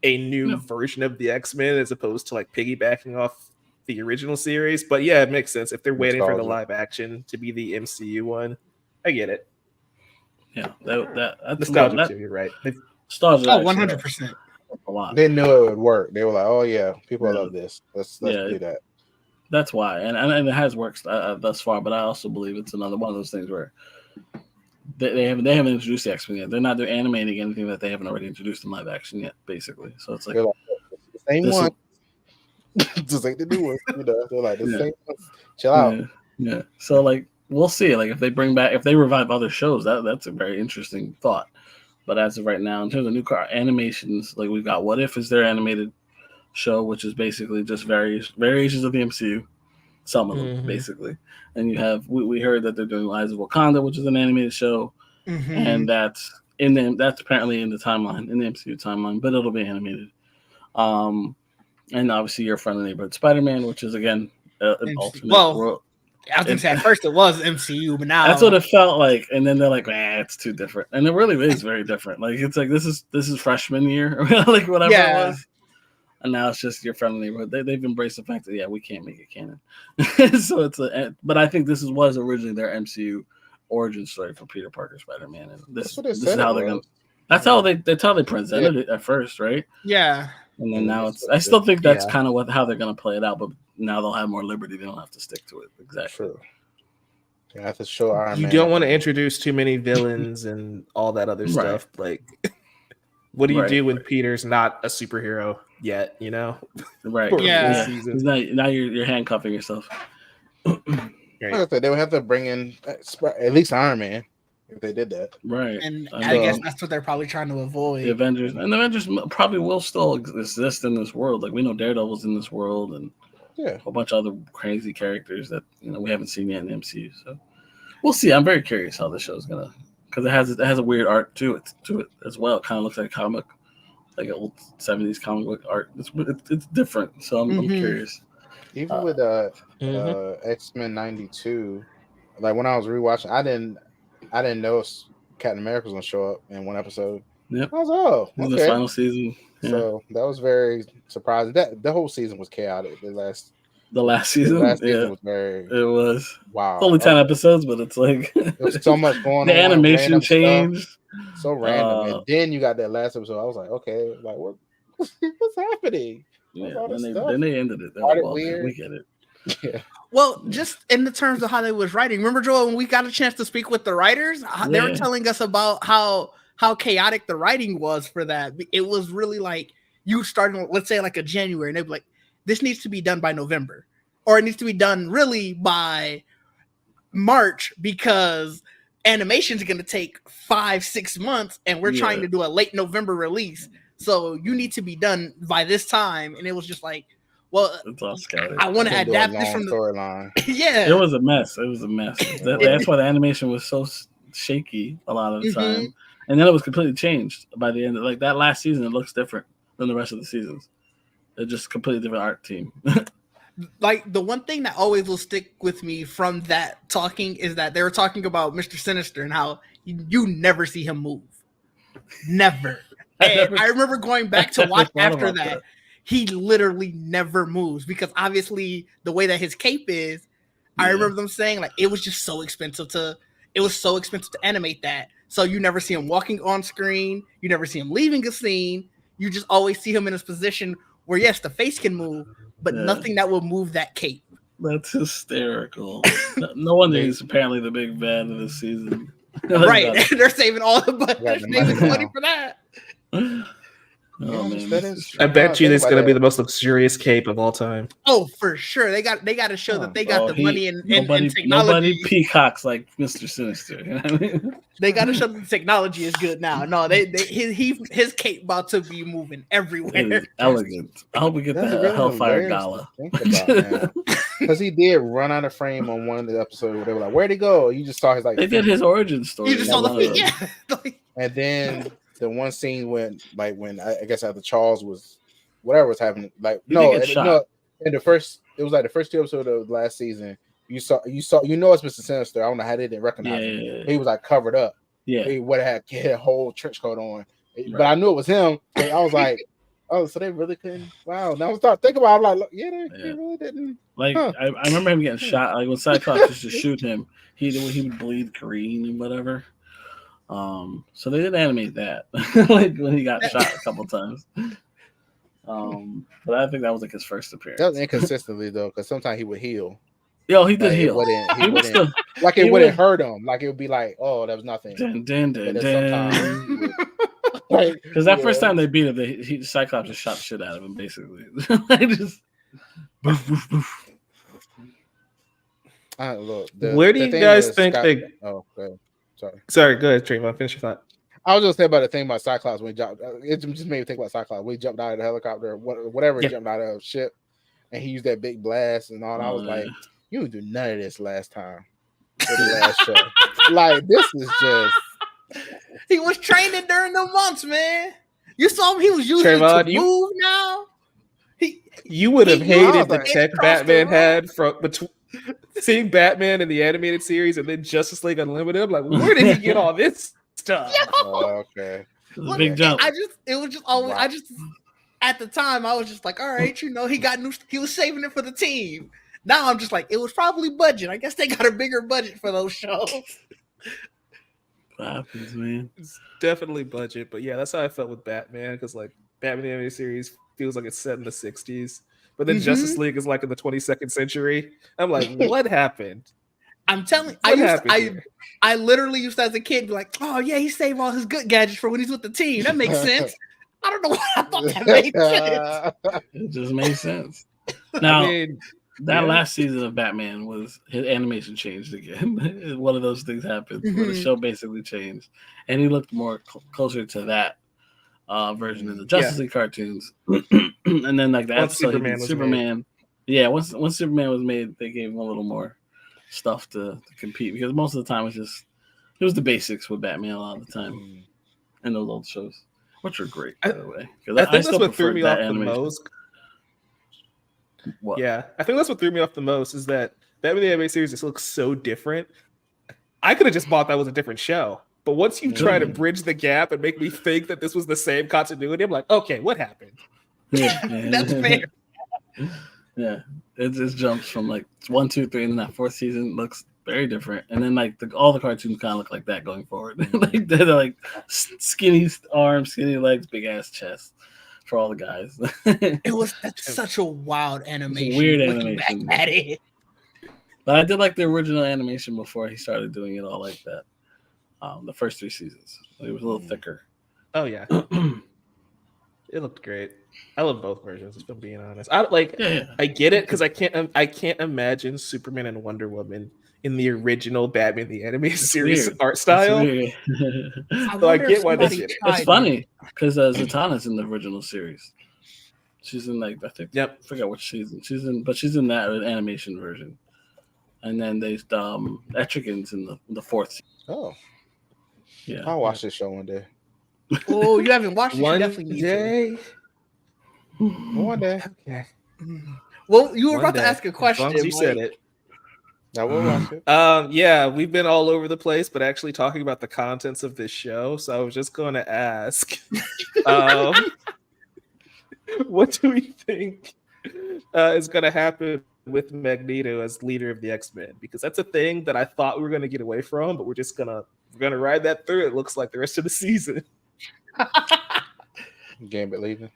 a new version of the X-Men as opposed to piggybacking off the original series? But yeah, it makes sense if they're waiting for the live action to be the MCU one. I get it. Yeah, that's nostalgia too. You're right. Nostalgia. 100%. A lot. They knew it would work. They were like, "Oh yeah, people love this. Let's do that." That's why, and it has worked thus far. But I also believe it's another one of those things where They haven't introduced the X-Men yet. They're not animating anything that they haven't already introduced in live action yet, basically. So it's like the same one. Is, just like the new ones. You know, they're like the same ones. Chill out. Yeah. So like we'll see. Like if they revive other shows, that's a very interesting thought. But as of right now, in terms of new car animations, like we've got What If is their animated show, which is basically just variations of the MCU, some of them basically. And you have we heard that they're doing Lies of Wakanda, which is an animated show, and that's apparently in the timeline, in the MCU timeline, but it'll be animated. And obviously your friendly neighborhood Spider-Man, which is again an alternate world. I was gonna say at first it was MCU, but now that's what it felt like. And then they're like, it's too different. And it really is very different. Like it's like this is freshman year, like whatever it was. And now it's just your friendly neighborhood. They've embraced the fact that we can't make it canon. So but I think this was originally their MCU origin story for Peter Parker Spider-Man. And this is how they're gonna. That's how they presented it at first, right? Yeah. And then now I still think that's kind of how they're gonna play it out, but now they'll have more liberty. They don't have to stick to it. Exactly. True. You have to show Iron Man. You don't want to introduce too many villains and all that other stuff. Like, what do you do when Peter's not a superhero yet? You know, right? Yeah. Now you're handcuffing yourself. Like I said, they would have to bring in at least Iron Man if they did that. Right. And I guess that's what they're probably trying to avoid. The Avengers probably will still exist in this world. Like we know Daredevil's in this world, and a whole bunch of other crazy characters that we haven't seen yet in the MCU. So we'll see. I'm very curious how this show is gonna, because it has a weird art to it as well. It kind of looks like a comic, like an old 70s comic book art. It's different. So I'm curious. Even with X-Men 92, like when I was rewatching, I didn't know Captain America was gonna show up in one episode. Yep. I was okay. The final season. Yeah. So that was very surprising. That the whole season was chaotic. The last season was very. It was wow. It's only 10 episops, but it's like there's so much going on. The animation changed. So random, and then you got that last episode. I was like, okay, like what's happening? Yeah, then they ended it. We get it. Yeah. Well, just in the terms of how they was writing, remember, Joel, when we got a chance to speak with the writers, they were telling us about how chaotic the writing was for that. It was really like you starting, let's say like a January, and they'd be like, this needs to be done by November, or it needs to be done really by March, because animation is going to take 5-6 months, and we're trying to do a late November release. So you need to be done by this time. And it was just like, well, I want to adapt this from the storyline. Yeah, it was a mess. That's why the animation was so shaky a lot of the time, and then it was completely changed by the end. Like that last season, it looks different than the rest of the seasons. They're just completely different art team. Like the one thing that always will stick with me from that talking is that they were talking about Mr. Sinister and how you never see him move, never. And I remember going back to watch after that. He literally never moves because obviously the way that his cape is, I remember them saying like it was just so expensive to animate that. So you never see him walking on screen. You never see him leaving a scene. You just always see him in his position where yes, the face can move, but nothing that will move that cape. That's hysterical. No wonder he's apparently the big bad of this season. Right. They're saving all the money for that. Oh, man. I bet you this is going to be the most luxurious cape of all time. Oh, for sure. They got to show that they got the money and technology. Nobody peacocks like Mr. Sinister. You know what I mean? They got to show that the technology is good now. No, his cape about to be moving everywhere. Elegant. I hope we get the Hellfire Gala. Because he did run out of frame on one of the episodes where they were like, "Where'd he go?" You just saw his like. They did his origin story. You just saw the feet, yeah. And then the one scene when I guess after Charles was whatever was happening, like in the first, it was like the first 2 episodes of last season. You saw it's Mr. Sinister. I don't know how they didn't recognize him. He was like covered up. Yeah, he would have had a whole trench coat on, but I knew it was him. And I was like, oh, so they really couldn't. Wow. Now I start thinking about it, I'm like, they really didn't. Like I remember him getting shot. Like when Cyclops used to shoot him, he would bleed green and whatever. So they did animate that, like when he got shot a couple times. But I think that was like his first appearance. That was inconsistently though, because sometimes he would heal. Yo, he did Like, heal. He wouldn't like it wouldn't hurt him. Like it would be like, oh, that was nothing. But then sometimes he would, like, because that first time they beat him, Cyclops just shot shit out of him, basically. Just boof, boof, boof. Look, where do you guys think they? Oh, go ahead. Sorry, go ahead, Trayvon. Finish your thought. I was just saying about the thing about Cyclops when he jumped. It just made me think about Cyclops when he jumped out of the helicopter, whatever he jumped out of the ship, and he used that big blast and all. I was like, you didn't do none of this last time. For the last show. Like, this is just. He was training during the months, man. You saw him; he was using it to move. Now, you would have hated the tech Batman had from between. Seeing Batman in the animated series and then Justice League Unlimited, I'm like, where did he get all this stuff? Okay. Well, big jump. It was just always. Wow. At the time, I was just like, all right, he was saving it for the team. Now I'm just like, it was probably budget. I guess they got a bigger budget for those shows. What happens, man? It's definitely budget, but yeah, that's how I felt with Batman, because like Batman the animated series feels like it's set in the 60s. But then Justice League is like in the 22nd century. I'm like, what happened? I'm telling you, I literally used to, as a kid, be like, oh yeah, he saved all his good gadgets for when he's with the team. That makes sense. I don't know why I thought that made sense. It just made sense. Now, last season of Batman was his animation changed again. One of those things happened where the show basically changed, and he looked more closer to that version of the Justice League cartoons. And then like that Superman. Yeah, once Superman was made, they gave him a little more stuff to compete, because most of the time it was the basics with Batman a lot of the time in those old shows, which are great, by the way. I think that's what threw me off the most. What? Yeah, I think that's what threw me off the most is that Batman the Animated Series just looks so different. I could have just bought that was a different show. But once you try to bridge the gap and make me think that this was the same continuity, I'm like, okay, what happened? Yeah, that's fair. Yeah, it just jumps from like 1, 2, 3, and then that fourth season looks very different. And then like all the cartoons kind of look like that going forward. Like they're like skinny arms, skinny legs, big ass chest for all the guys. That's such a wild animation. Weird animation. Back at it. But I did like the original animation before he started doing it all like that. The first 3 seasons, it was a little thicker. Oh yeah, it looked great. I love both versions, if I'm being honest. I get it, because I can't imagine Superman and Wonder Woman in the original Batman the Animated Series art style. So I get why they did it. It's funny because Zatanna's in the original series. She's in like, I think, I forgot which season she's in, but she's in that animation version. And then there's Etrigan's in the fourth season. Oh. Yeah, I'll watch this show one day. Oh, you haven't watched it? One you definitely day. Need to. One day. Okay. Well, you were about to ask a question. As long as you said it. I will watch it. Yeah, we've been all over the place, but actually talking about the contents of this show. So I was just going to ask, what do we think is going to happen with Magneto as leader of the X-Men? Because that's a thing that I thought we were going to get away from, but we're gonna ride that through. It looks like the rest of the season. Gambit leaving.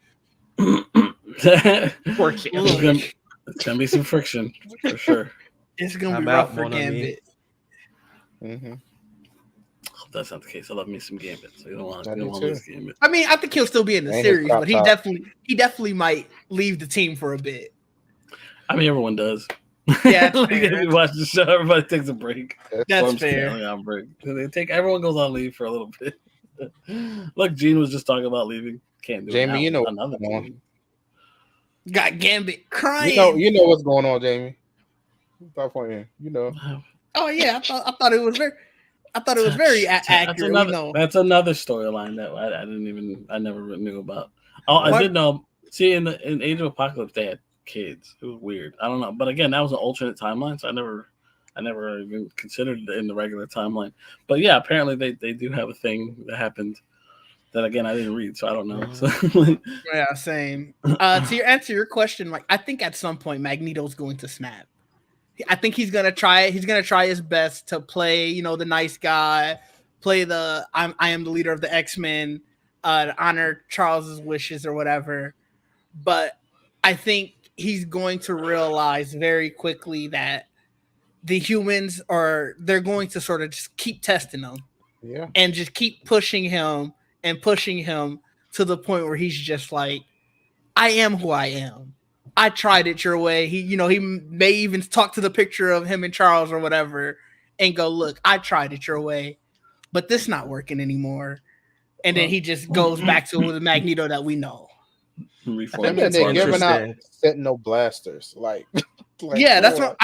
Poor Gambit. It's gonna be some friction for sure. It's gonna be rough for Gambit. Hope that's not the case. I love me some Gambit, so you don't want to lose Gambit. I mean, I think he'll still be in the series, but he definitely might leave the team for a bit. I mean, everyone does. Yeah, like if you watch the show, everybody takes a break. That's fair. On break. Everyone goes on leave for a little bit. Look, Gene was just talking about leaving. Can't do Jamie, it. you know another one. Got Gambit crying. You know what's going on, Jamie. Stop pointing. You know. Oh yeah, I thought it was very accurate. That's another storyline that I never even knew about. I did know. See, in Age of Apocalypse, they had kids. It was weird. I don't know, but again, that was an alternate timeline, so I never even considered it in the regular timeline. But yeah, apparently they do have a thing that happened that, again, I didn't read, so I don't know. So, yeah, same. To answer your question, like, I think at some point Magneto's going to snap. I think he's gonna try it. He's gonna try his best to play, the nice guy, play the I am the leader of the X-Men, honor Charles's wishes or whatever. But I think he's going to realize very quickly that the humans they're going to sort of just keep testing him. Yeah. And just keep pushing him to the point where he's just like, I am who I am. I tried it your way. He may even talk to the picture of him and Charles or whatever and go, look, I tried it your way, but this not working anymore. And then he just goes back to the Magneto that we know. I think they're giving out Sentinel blasters. Yeah, that's what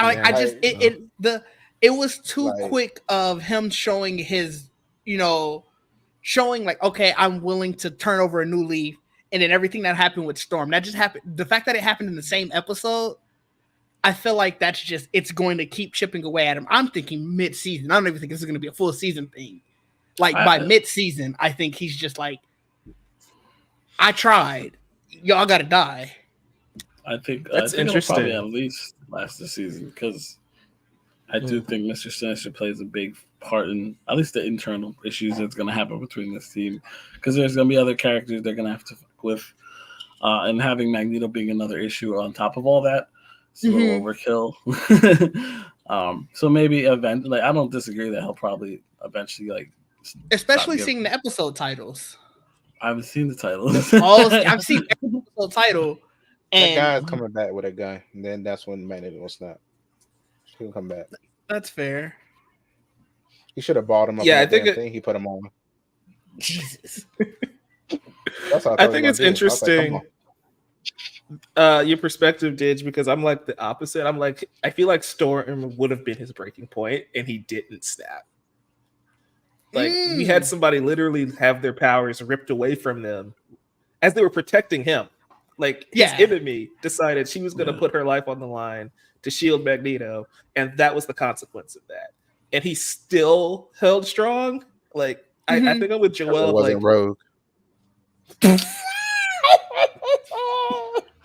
it was too quick of him showing his, showing like, okay, I'm willing to turn over a new leaf. And then everything that happened with Storm, that just happened. The fact that it happened in the same episode, I feel like it's going to keep chipping away at him. I'm thinking mid-season. I don't even think this is going to be a full season thing. By mid-season, I think he's just like, I tried. Y'all got to die. I think that's interesting. Probably at least last the season, because I do think Mr. Sinister plays a big part in at least the internal issues that's going to happen between this team, because there's going to be other characters they're going to have to fuck with, and having Magneto being another issue on top of all that, so overkill. So maybe eventually, I don't disagree that he'll probably eventually especially seeing the episode titles. I haven't seen the titles. I've seen every episode title. And that guy's coming back with a gun, and then that's when Magneto will snap. He'll come back. That's fair. He should have bought him up. Yeah, I think he put him on. Jesus. I think it's interesting. Your perspective, Didge, because I'm like the opposite. I'm like, I feel like Storm would have been his breaking point, and he didn't snap. Like we had somebody literally have their powers ripped away from them as they were protecting him. Like his enemy decided she was going to put her life on the line to shield Magneto, and that was the consequence of that. And he still held strong. Like I think I'm with Joel. Wasn't Rogue.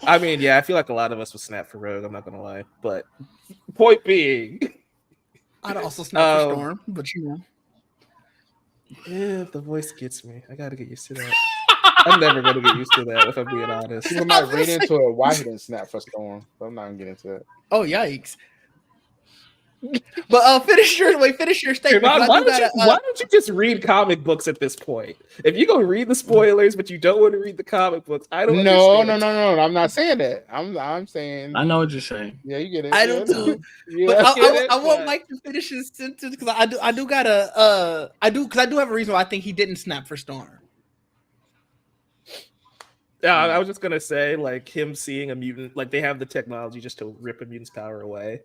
I mean, yeah, I feel like a lot of us would snap for Rogue. I'm not gonna lie, but point being, I'd also snap for Storm, but yeah, the voice gets me. I gotta get used to that. I'm never gonna get used to that if I'm being honest. People might read into it why he didn't snap for Storm, but I'm not gonna get into it. Oh yikes! But finish your statement. Why don't you just read comic books at this point? If you're gonna read the spoilers, but you don't want to read the comic books, I don't. No. I'm not saying that. I'm saying. I know what you're saying. Yeah, you get it. I don't too. But I want Mike to finish his sentence because I do have a reason why I think he didn't snap for Storm. Yeah, I was just gonna say, like him seeing a mutant, like they have the technology just to rip a mutant's power away.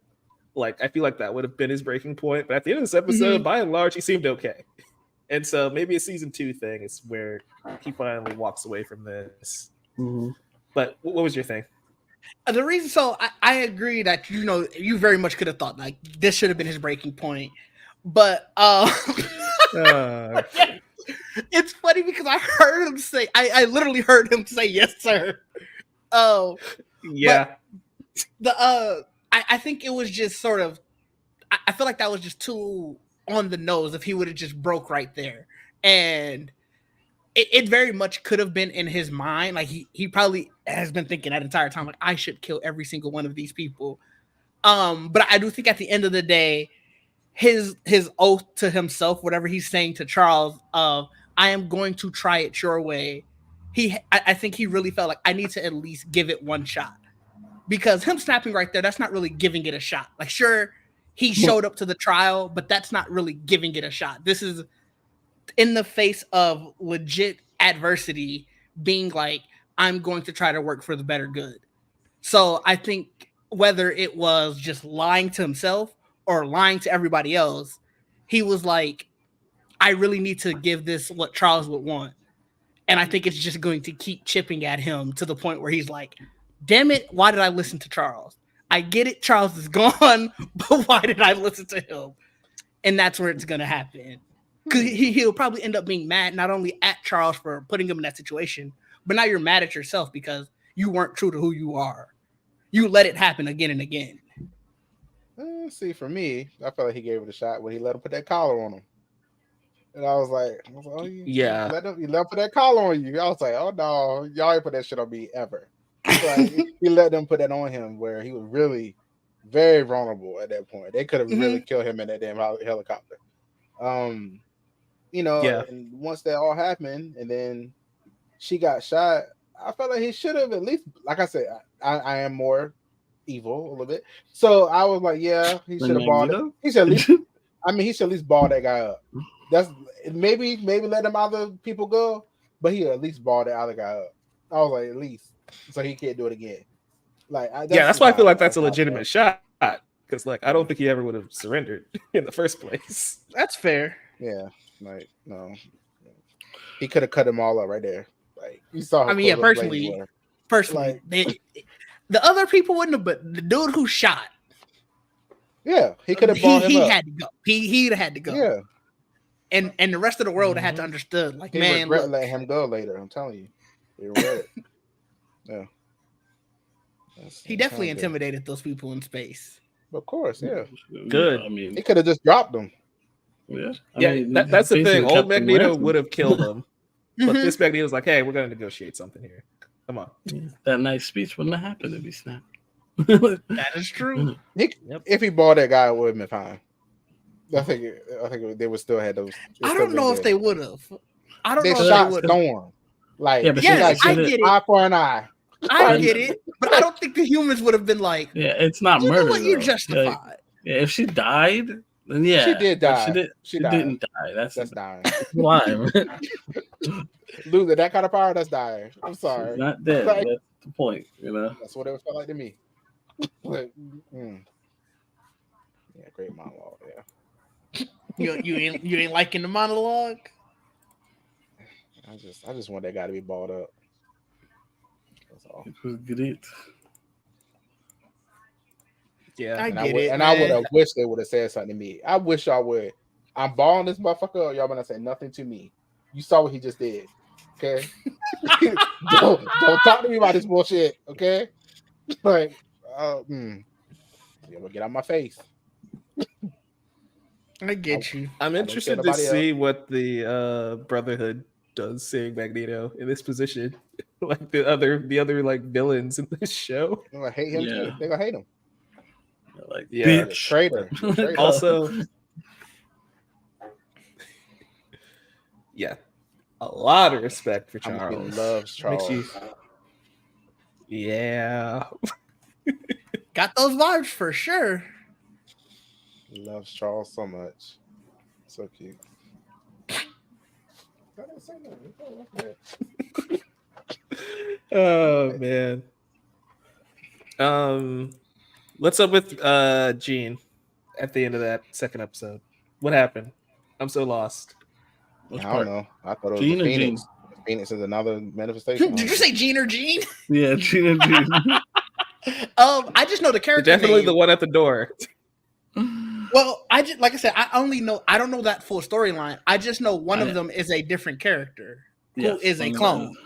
Like I feel like that would have been his breaking point. But at the end of this episode, by and large, he seemed okay. And so maybe a season 2 thing is where he finally walks away from this. But what was your thing? The reason, so I agree that you very much could have thought like this should have been his breaking point, but it's funny because I heard him say, I literally heard him say yes, sir. Oh, yeah. I think it was just sort of, I feel like that was just too on the nose if he would have just broke right there. And it very much could have been in his mind. Like he probably has been thinking that entire time, like I should kill every single one of these people. But I do think at the end of the day, his oath to himself, whatever he's saying to Charles of, I am going to try it your way. I think he really felt like I need to at least give it one shot. Because him snapping right there, that's not really giving it a shot. Like, sure, he showed up to the trial, but that's not really giving it a shot. This is in the face of legit adversity, being like, I'm going to try to work for the better good. So I think whether it was just lying to himself or lying to everybody else, he was like, I really need to give this what Charles would want. And I think it's just going to keep chipping at him to the point where he's like, damn it, why did I listen to Charles? I get it, Charles is gone, but why did I listen to him? And that's where it's going to happen. Because he'll probably end up being mad not only at Charles for putting him in that situation, but now you're mad at yourself because you weren't true to who you are. You let it happen again and again. See, for me, I felt like he gave it a shot when he let him put that collar on him. And I was like, oh, yeah. You let him put that collar on you. I was like, oh, no, y'all ain't put that shit on me ever. Like, he let them put that on him where he was really very vulnerable at that point. They could have really killed him in that damn helicopter. You know, and once that all happened, and then she got shot, I felt like he should have at least, like I said, I am more evil a little bit. So I was like, yeah, he should have balled it. He should at least, I mean, he should at least ball that guy up. That's maybe let them other people go, but he at least ball that other guy up. I was like, at least, so he can't do it again. Like, that's why I feel like that's a legitimate shot, because like I don't think he ever would have surrendered in the first place. That's fair. Yeah, like no, he could have cut them all up right there. Like you saw. I mean, yeah, personally, like, the other people wouldn't have, but the dude who shot, yeah, he could have balled him up. He had to go. He'd have had to go. Yeah, and the rest of the world had to understood. Like, he man, regret letting him go later. I'm telling you, he regret it. Yeah. He definitely intimidated those people in space. Of course, yeah. Good. I mean, he could have just dropped them. Yeah, I mean, that's the thing. Old Magneto would have killed him, but this Magneto's like, "Hey, we're going to negotiate something here. Come on." That nice speech wouldn't have happened if he snapped. That is true. If he bought that guy, it would have been fine. I think they would still have those. I don't know if they would have. I don't know. They shot Storm. Like, yeah, I get it. Eye for an eye. I get it, but I don't think the humans would have been like, yeah, it's not murder. Know what, you're justified. Like, yeah, if she died, then yeah, she did die. She didn't die. That's dying. Why? Losing that kind of power, that's dying. I'm sorry. She's not dead. Like, that's the point. You know. That's what it felt like to me. Like, yeah, great monologue. Yeah. You ain't liking the monologue. I just want that guy to be balled up. It was great. Yeah, I would have wished they would have said something to me. I wish y'all would. I'm balling this motherfucker up. Y'all gonna say nothing to me. You saw what he just did. Okay. don't talk to me about this bullshit. Okay. Like, you ever get out my face? I get you. I'm interested to see what the Brotherhood does seeing Magneto in this position. Like the other like villains in this show. They're gonna hate him too. They're gonna hate him. Like, bitch. Traitor. Also, yeah, a lot of respect for Charles. He loves Charles. Yeah. Got those vibes for sure. He loves Charles so much. So cute. Oh man. What's up with Jean at the end of that second episode? What happened? I'm so lost. I don't know. I thought it was Jean Phoenix. Phoenix is another manifestation. Did you say Jean or Jean? Yeah, Jean and Jean. I just know the character. Definitely name. the one at the door. Well, I don't know that full storyline. I just know one of them is a different character who is a clone.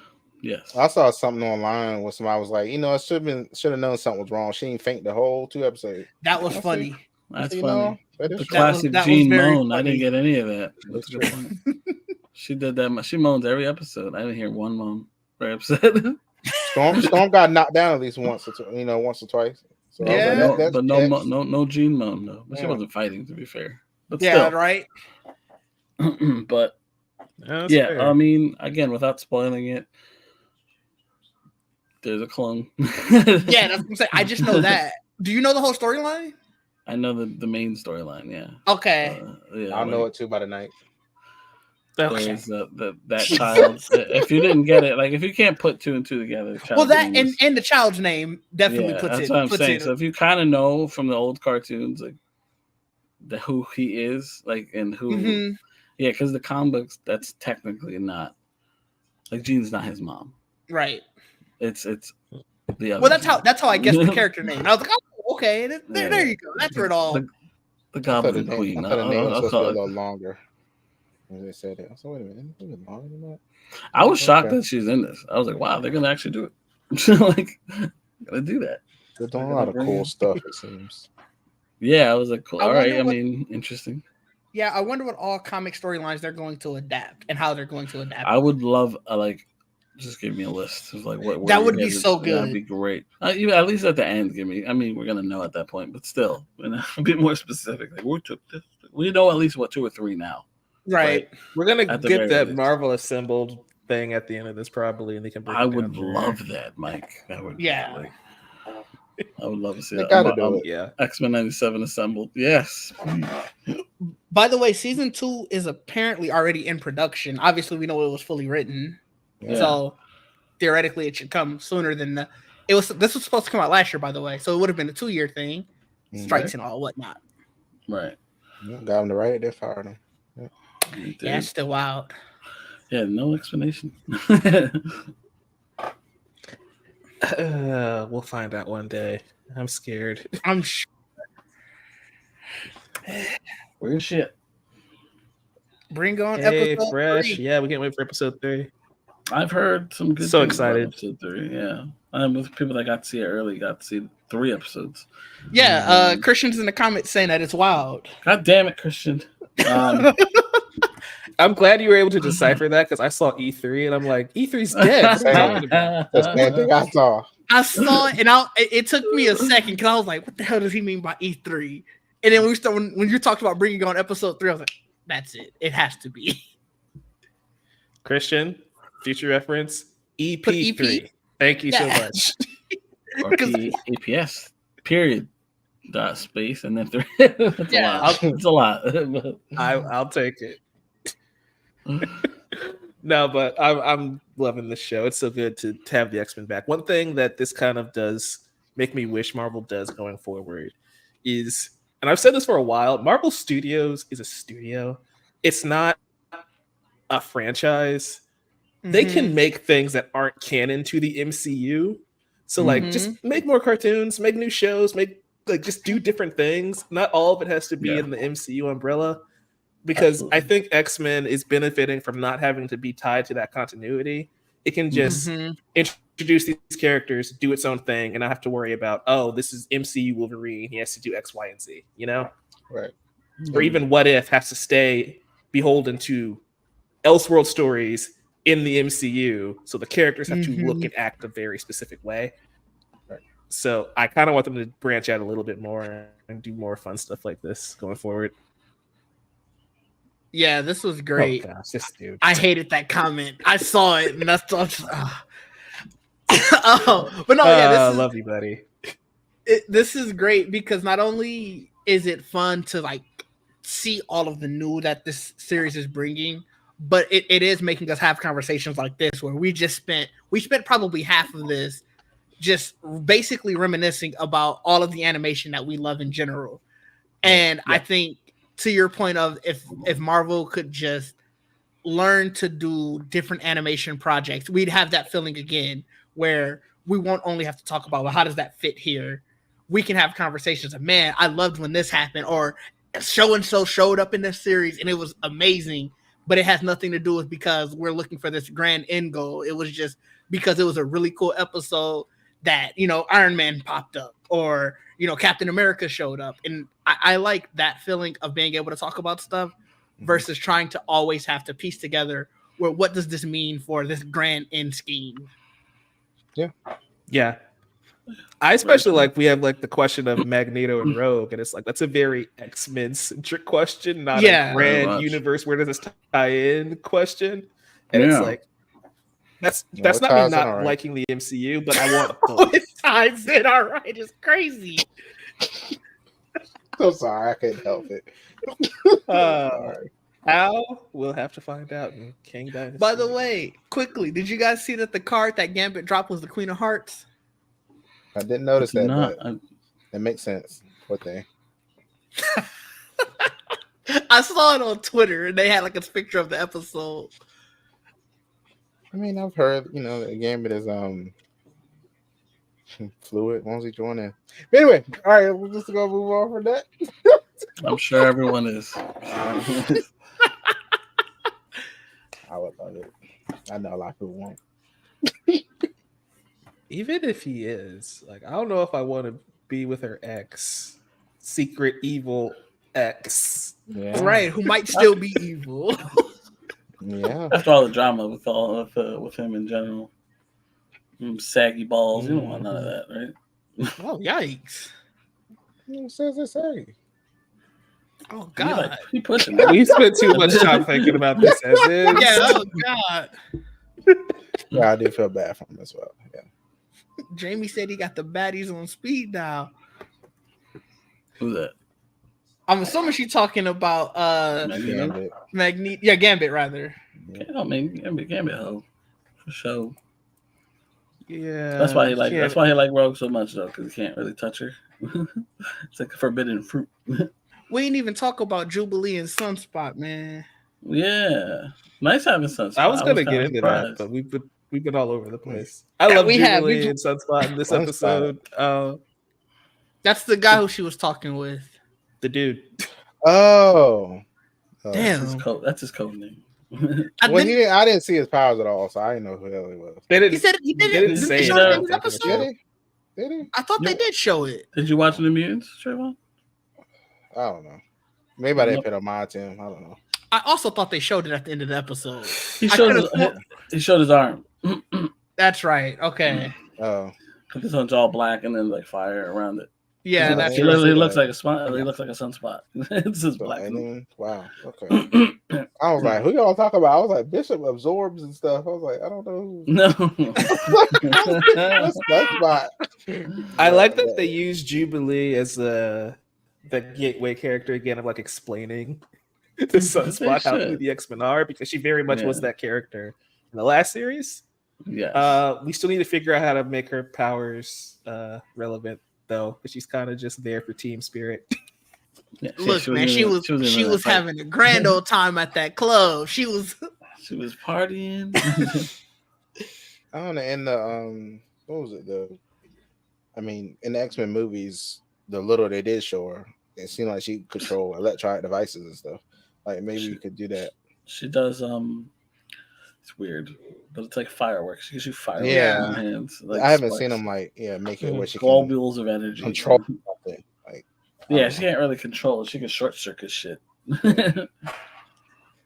Yes. I saw something online where somebody was like, I should have known something was wrong. She didn't faint the whole 2 episodes. That was funny. That's funny. The classic Jean moan. Funny. I didn't get any of that. That's a good point. She did that. She moans every episode. I didn't hear one moan per episode. Storm got knocked down at least once or twice. So yeah, but no Jean moan though. But she wasn't fighting, to be fair. But yeah, still. right. But fair. I mean, again, without spoiling it, there's a clone. Yeah, that's what I'm saying. I just know that. Do you know the whole storyline? I know the main storyline. Yeah. Okay. I'll know it too by the night. There's that child. If you didn't get it, like if you can't put 2 and 2 together, well, that and the child's name definitely puts that's it. What I'm saying. So if you kind of know from the old cartoons, like who he is, like and who, because the comic books, that's technically not like Jean's not his mom, right? It's the other. Well, that's how I guess the character name. I was like, oh, okay, there you go. That's where it all. The Goblin Queen. I thought the name was supposed to be a little longer. When they said it, so wait a minute, longer than that. I was shocked that she's in this. I was like, wow, they're gonna actually do it. Like, gonna do that. They're doing a lot of cool stuff. It seems. Yeah, I was like, cool. All right. I mean, interesting. Yeah, I wonder what all comic storylines they're going to adapt and how they're going to adapt. I would love Just give me a list of like what That would be so good. That'd be great. Even at least at the end, give me. I mean, we're gonna know at that point, but still, a bit more specific. Like we took this. We know at least 2 or 3 now. Right. We're gonna At the get very that least. Marvel assembled thing at the end of this probably, and they can. Break I it would down there. love that, Mike. That would. Yeah. Like, I would love to see They that. gotta do it. Yeah. X-Men 97 assembled. Yes. By the way, season 2 is apparently already in production. Obviously, we know it was fully written, Yeah. so theoretically, it should come sooner than it was. This was supposed to come out last year, by the way, so it would have been a 2-year thing, strikes and all whatnot. Right. Got them to write it. They fired them. Yeah, it's still wild. Yeah, no explanation. We'll find out one day. I'm scared. I'm sure. Weird shit. Bring on Hey, episode fresh. 3. Yeah, we can't wait for episode 3. I've heard some good. So things about excited. Episode 3, yeah. And with people that got to see it early, got to see 3 episodes. Yeah, Christian's in the comments saying that it's wild. God damn it, Christian. I'm glad you were able to decipher that because I saw E3 and I'm like, E3's dead. What are you talking about? That's the same thing I saw. I saw it, and it took me a second because I was like, "What the hell does he mean by E3?" And then when you talked about bringing on episode 3, I was like, "That's it. It has to be." Christian, future reference, EP3. Put EP? Thank you Yeah. so much. Or APS, period. Dot space and then 3. It's Yeah. a lot. It's a lot. I'll take it. No, but I'm loving this show. It's so good to have the X-Men back. One thing that this kind of does make me wish Marvel does going forward is, and I've said this for a while, Marvel Studios is a studio. It's not a franchise. They can make things that aren't canon to the MCU. So like just make more cartoons, make new shows, just do different things. Not all of it has to be in the MCU umbrella. Because Absolutely. I think X-Men is benefiting from not having to be tied to that continuity. It can just introduce these characters, do its own thing, and not have to worry about, oh, this is MCU Wolverine. He has to do X, Y, and Z, you know? Right. Or even What If has to stay beholden to Elseworld stories in the MCU. So the characters have to look and act a very specific way. Right. So I kind of want them to branch out a little bit more and do more fun stuff like this going forward. Yeah, this was great. Oh, gosh, this dude. I hated that comment. I saw it, and that's but no, I love you, buddy. This is great because not only is it fun to like see all of the new that this series is bringing, but it is making us have conversations like this where we spent probably half of this just basically reminiscing about all of the animation that we love in general. And I think, to your point of if Marvel could just learn to do different animation projects, we'd have that feeling again where we won't only have to talk about, well, how does that fit here? We can have conversations of, man, I loved when this happened, or so-and-so showed up in this series and it was amazing, but it has nothing to do with because we're looking for this grand end goal. It was just because it was a really cool episode that, Iron Man popped up, or, Captain America showed up. And I like that feeling of being able to talk about stuff versus trying to always have to piece together, well, what does this mean for this grand end scheme? Yeah. I especially like we have like the question of Magneto and Rogue, and it's like that's a very X-Men centric question, not a grand universe where does this tie in question. And it's like that's not me not liking the MCU, but I want both. It ties in all right. It's crazy. So sorry, I couldn't help it. How? We'll have to find out in King Dynasty. By the way, quickly, did you guys see that the card that Gambit dropped was the Queen of Hearts? I didn't notice that, but it makes sense. What they? I saw it on Twitter, and they had like a picture of the episode. I mean, I've heard, the Gambit is fluid once he join in. But anyway, all right, we're just gonna move on from that. I'm sure everyone is. I would love it. I know a lot of people won't. Even if he is, like, I don't know if I want to be with her ex, secret evil ex. Yeah. Right, who might still be evil. Yeah. After all the drama with him in general, saggy balls, you don't want none of that, right? Oh, yikes! Who says it's saggy? Oh He God! he pushing it. We spent too much time thinking about this as is. Yeah. Oh God! Yeah, I do feel bad for him as well. Yeah. Jamie said he got the baddies on speed dial. Who's that? I'm assuming she's talking about Magneto? Gambit. Yeah, Gambit rather. I mean, Gambit hoe for sure. Yeah, That's why he like Rogue so much though, because he can't really touch her. It's like a forbidden fruit. We didn't even talk about Jubilee and Sunspot, man. Yeah, nice having Sunspot. I was gonna kinda get into that, surprised. but we've been all over the place. I love we Jubilee and Sunspot in this Sunspot. episode. That's the guy who she was talking with. The dude. Oh. Damn. That's his code name. I didn't see his powers at all, so I didn't know who the hell he was. They didn't, He said he they didn't didn't say they it. show I it don't in the think, in the episode? show. Did he? I thought they did show it. Did you watch the Mutants, Trayvon? I don't know. Maybe I didn't put on my team. I don't know. I also thought they showed it at the end of the episode. He showed his arm. That's right. Okay. Oh. His one's all black and then like fire around it. Yeah, that's He looks like a spot. He looks like a sunspot. It's just black. Wow. Okay. I was like, who y'all talk about? I was like, Bishop absorbs and stuff. I was like, I don't know. No. That's spot. I like that they use Jubilee as the gateway character again of like explaining the Sunspot how who the X-Men are, because she very much was that character in the last series. Yeah. We still need to figure out how to make her powers relevant though, because she's kind of just there for team spirit. Yeah, look, man, she was having a grand old time at that club. She was partying. I don't know. In the what was it? In the X-Men movies, the little they did show her, it seemed like she could control electronic devices and stuff. Like maybe you could do that. She does. It's weird, but it's like fireworks. She can shoot fireworks Yeah. in her hands. Like I haven't sparks. seen them make it where she globules of energy control something. Like she can't really control it. She can short circuit shit.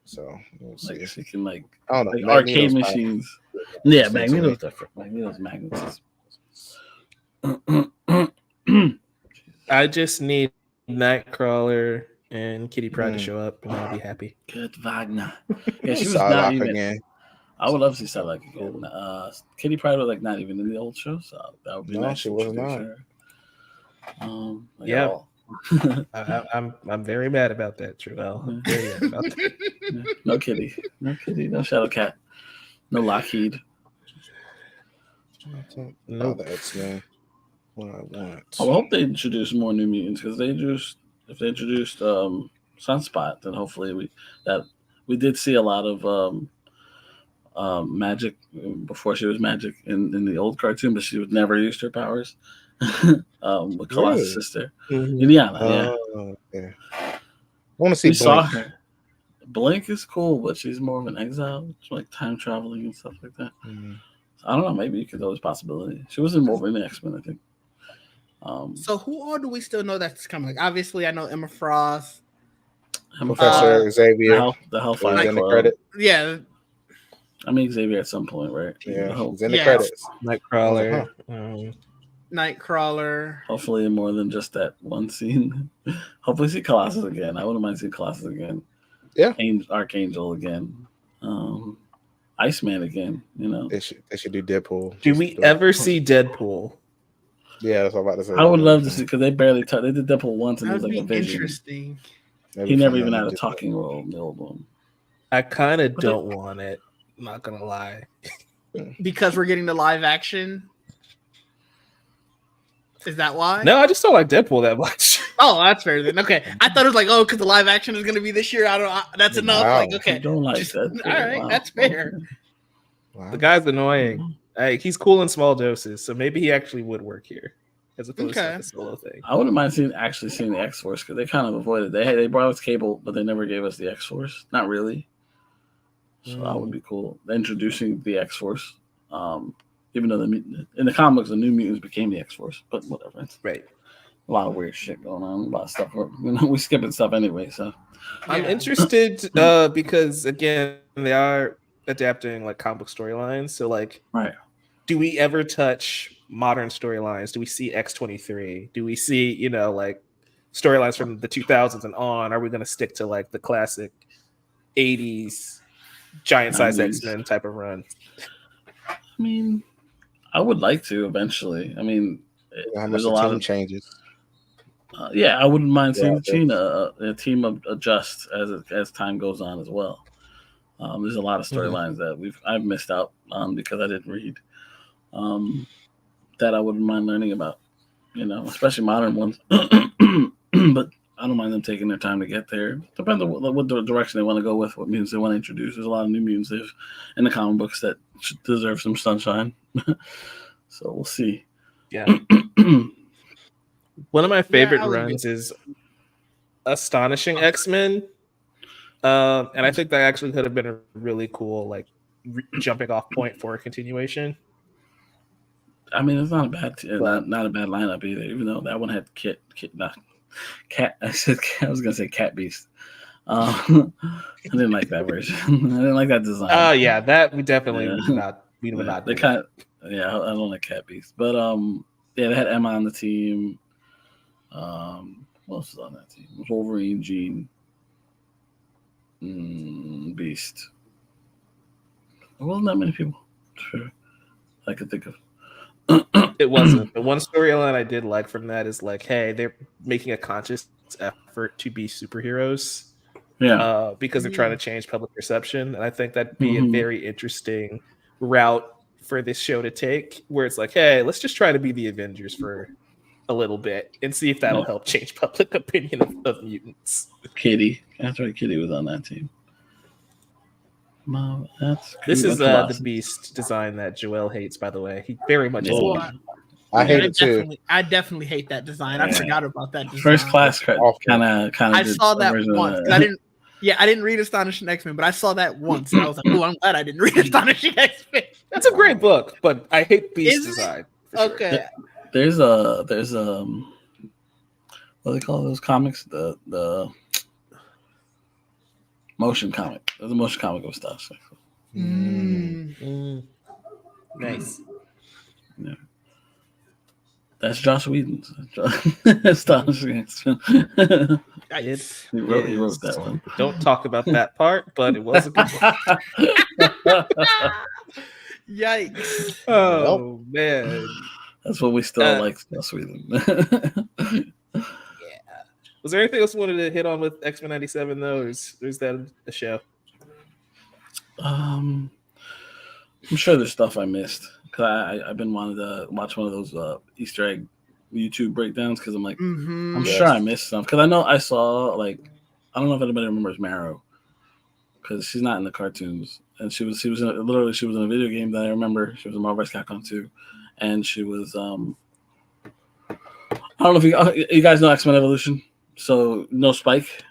So we'll see. Like she can I don't know, like arcade machines. Yeah, Magneto's different. Magneto's magnetism. I just need Nightcrawler and Kitty Pryde to show up, and I'll be happy. Good Wagner. Yeah, she was not even. Again. I would love to see Psylocke again. Kitty Pryde was not even in the old show, so that would be nice. She was not. Yeah. I'm very mad about that, Truel. I'm very mad about that. No Kitty, no Shadowcat, no Lockheed. No, the X-Men. What I want. I hope they introduce more new mutants, because if they introduced Sunspot, then hopefully we did see a lot of magic before she was magic in the old cartoon, but she would never used her powers. With Colossus' sister, Indiana. Yeah. I want to see. We saw her. Blink is cool, but she's more of an exile. It's like time traveling and stuff like that. Mm-hmm. So I don't know. Maybe there's always possibility. She was in Wolverine X-Men, I think. So who all do we still know that's coming? Like, obviously, I know Emma Frost, Professor Xavier, the Hellfire in the credit. Yeah, I mean Xavier at some point, right? Yeah, he's in the credits. Nightcrawler. Nightcrawler. Hopefully, more than just that one scene. Hopefully, see Colossus again. I wouldn't mind seeing Colossus again. Yeah, Archangel again. Iceman again. They should do Deadpool. Do we ever see Deadpool? Yeah, that's what I'm about to say. I would love to see, because they barely talked. They did Deadpool once, and it was like a vision. Interesting. He never even had a talking role in the old one. I kind of don't want it. I'm not gonna lie. Because we're getting the live action. Is that why? No, I just don't like Deadpool that much. Oh, that's fair then. Okay, I thought it was like, because the live action is going to be this year. That's enough. Wow. Like, okay, I don't like that. All right, wow. That's fair. Wow. The guy's annoying. He's cool in small doses, so maybe he actually would work here, as opposed to like a solo thing. I wouldn't mind seeing the X Force, because they kind of avoided. They brought us Cable, but they never gave us the X Force. Not really. So that would be cool. Introducing the X Force, even though in the comics the New Mutants became the X Force, but whatever. Right. a lot of weird shit going on, a lot of stuff. We skipping stuff anyway, so I'm interested because again they are adapting like comic book storylines. So like, right. do we ever touch modern storylines? Do we see X-23? Do we see like storylines from the 2000s and on? Are we going to stick to like the classic 80s giant size 90s. X-Men type of run? I mean, I would like to eventually. I mean, How much there's a the lot team of changes. yeah. I wouldn't mind seeing Yeah, the team adjust as time goes on as well. There's a lot of storylines that I've missed out on because I didn't read. That I wouldn't mind learning about, especially modern ones. But I don't mind them taking their time to get there. Depends on what direction they want to go with, what mutants they want to introduce. There's a lot of new mutants in the comic books that deserve some sunshine. So we'll see. Yeah. One of my favorite runs is Astonishing X-Men. And I think that actually could have been a really cool like jumping off point for a continuation. I mean, it's not a bad not a bad lineup either. Even though that one had Cat. I was gonna say Cat Beast. I didn't like that version. I didn't like that design. Oh yeah, that we definitely would not. We would not. They kind of, yeah, I don't like Cat Beast, but yeah, they had Emma on the team. What else was on that team? Wolverine, Jean, Beast. There wasn't that many people. Sure, I could think of. It wasn't. The one storyline I did like from that is like, hey, they're making a conscious effort to be superheroes. Yeah. Because they're trying to change public perception. And I think that'd be a very interesting route for this show to take, where it's like, hey, let's just try to be the Avengers for a little bit and see if that'll help change public opinion of mutants. Kitty. That's right, Kitty was on that team. Mom, this is the Beast design that Joel hates, by the way. He very much I hate it too. I definitely hate that design. I forgot about that design. First class kind of. I saw that once. I didn't read Astonishing X-Men, but I saw that once. And I was like, oh, I'm glad I didn't read Astonishing X-Men. That's a great book, but I hate Beast design. Okay. Sure. There's what do they call those comics? The motion comic. There's a motion comic of stuff. So. Nice. Yeah. That's Joss Whedon's Astonishing X-Men. He wrote that one. Don't talk about that part, but it was a good one. Yikes. Oh, man. That's what we still like Joss Whedon. Was there anything else you wanted to hit on with X-Men 97, though, or is that a show? I'm sure there's stuff I missed. Because I've been wanting to watch one of those Easter egg YouTube breakdowns because I'm like, I'm sure I missed some. Because I saw, like, I don't know if anybody remembers Marrow. Because she's not in the cartoons. And she was in a video game that I remember. She was in Marvel vs. Capcom 2. And she was, I don't know if you guys know X-Men Evolution. So, no Spike.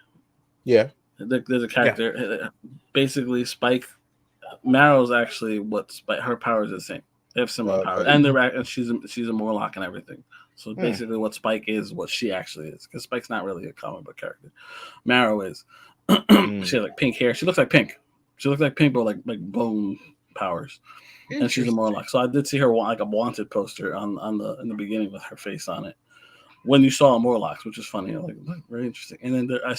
Yeah. There's a character. Yeah. Basically, Spike. Marrow's actually what Spike. Her powers are the same. They have similar powers, and she's a Morlock and everything. So basically, what Spike is, what she actually is, because Spike's not really a comic book character. Marrow is. She has like pink hair. She looks like Pink. She looks like Pink, but like bone powers. And she's a Morlock. So I did see her like a wanted poster in the beginning with her face on it. When you saw Morlocks, which is funny, like very interesting. And then I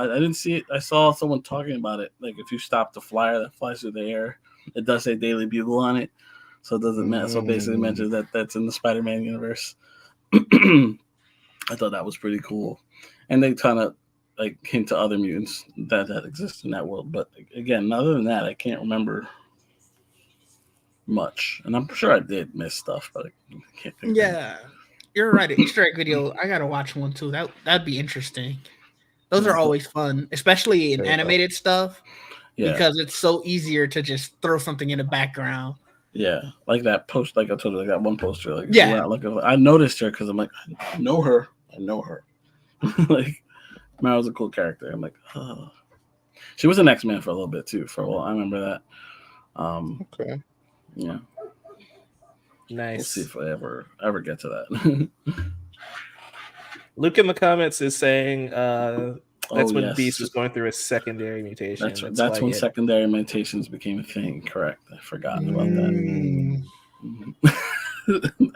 didn't see it. I saw someone talking about it. Like if you stop the flyer that flies through the air, it does say Daily Bugle on it. So it doesn't matter. So basically mentions that's in the Spider-Man universe. I thought that was pretty cool. And they kind of like hint to other mutants that exist in that world. But again, other than that, I can't remember much. And I'm sure I did miss stuff, but I can't think of it. You're right. An Easter egg video. I gotta watch one too. That'd be interesting. Those are always fun, especially in animated stuff, because it's so easier to just throw something in the background. Yeah, like that post. Like I told you, like that one poster. Like I noticed her because I'm like, I know her. Like Mario's a cool character. I'm like, oh. She was an X-Man for a little bit too. For a while, I remember that. Okay. Yeah. Nice. We'll see if I ever get to that. Luke in the comments is saying that's when yes. Beast was going through a secondary mutation. That's when secondary mutations became a thing. Correct. I forgot about that.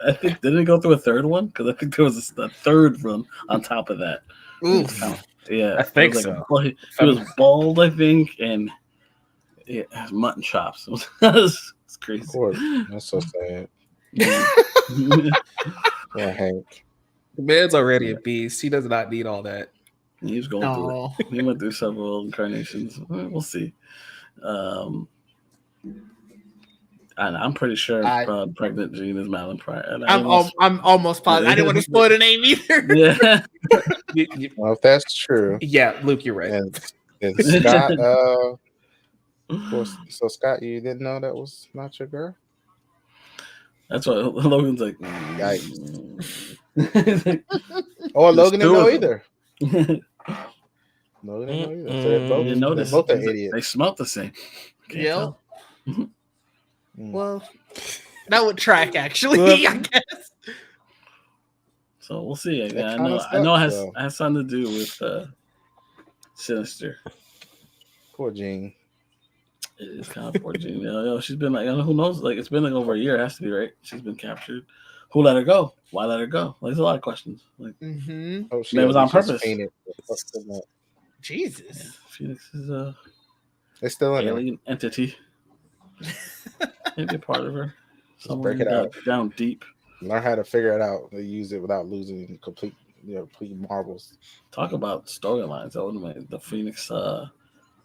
I think didn't it go through a third one? Because I think there was a third one on top of that. Yeah, I think so. He was bald, I think, and it has mutton chops. It's crazy. Of course, that's so sad. Well, Hank, the man's already a beast. He does not need all that. He's going through it. He went through several incarnations. We'll see. And I'm pretty sure pregnant Jean is Malin Pryor. I'm almost positive. I didn't want to spoil the name either. Yeah. Well, if that's true, yeah, Luke, you're right. And Scott, so Scott, you didn't know that was not your girl? That's what Logan's like. Yikes. Logan didn't know either. Logan didn't know either. So didn't notice. Both are idiots. They smelt the same. Yeah. Well, that would track actually, I guess. So we'll see. I know it has something to do with Sinister. Poor Jean. It is kind of poor Jean. She's been like, who knows? Like it's been like over a year. It has to be, right? She's been captured. Who let her go? Why let her go? Like, there's a lot of questions. Like, it was on purpose. Jesus. Yeah, Phoenix is it's still an alien entity. Maybe a part of her. Break it out down deep. Learn how to figure it out. They use it without losing complete marbles. Talk about storylines. The Phoenix. There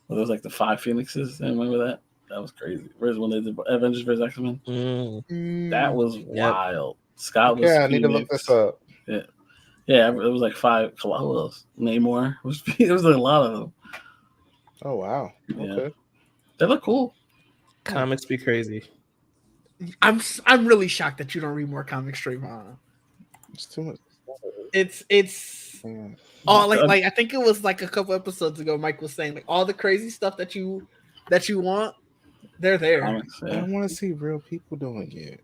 was like the 5 Phoenixes. Remember that? That was crazy. Whereas when they did Avengers vs. X-Men, that was wild. Scott was. Yeah, I need to look this up. Yeah. It was like 5. Who else? Namor. There was like a lot of them. Oh wow. Okay. They look cool. Comics be crazy. I'm really shocked that you don't read more comics, Trayvon. It's too much. It's like I think it was like a couple episodes ago. Mike was saying like all the crazy stuff that you want, they're there. Comics, I don't want to see real people doing it.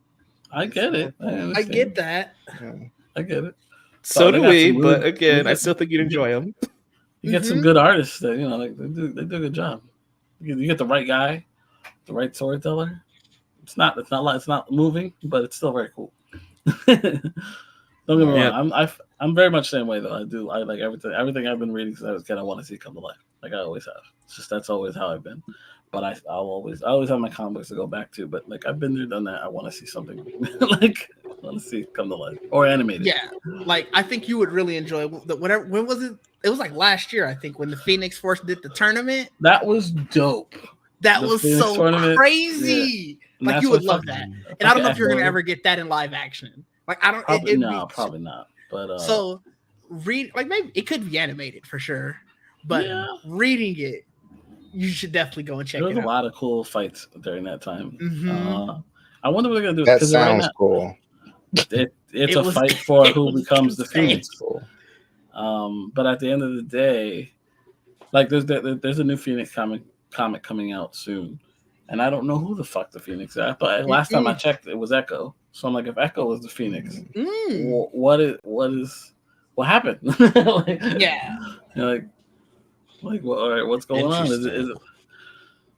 I get it. I get that. Yeah. I get it. So do we, but again, I still think you'd enjoy them. You get some good artists that like they do a good job. You get the right guy, the right storyteller. It's not moving, but it's still very cool. Don't get me wrong. I'm very much the same way though. I like everything I've been reading since I was a kid. I want to see come to life. Like I always have. It's just that's always how I've been. But I always have my comics to go back to. But like I've been there, done that. I want to see something like I want to see come to life or animated. Yeah, like I think you would really enjoy whatever. When was it? It was like last year, I think, when the Phoenix Force did the tournament. That was dope. That was so crazy. Yeah. Like you would love that. And I don't know if you're gonna ever get that in live action. Like I don't. Probably not. But so read maybe it could be animated for sure. But reading it, you should definitely go and check it out. There was a lot of cool fights during that time. I wonder what they're gonna do. That sounds cool. It's a fight for who becomes the Phoenix. Cool. But at the end of the day, like there's a new Phoenix comic coming out soon, and I don't know who the fuck the Phoenix is. I thought last time I checked it was Echo. So I'm like, if Echo was the Phoenix, what happened? All right, what's going on? Is it?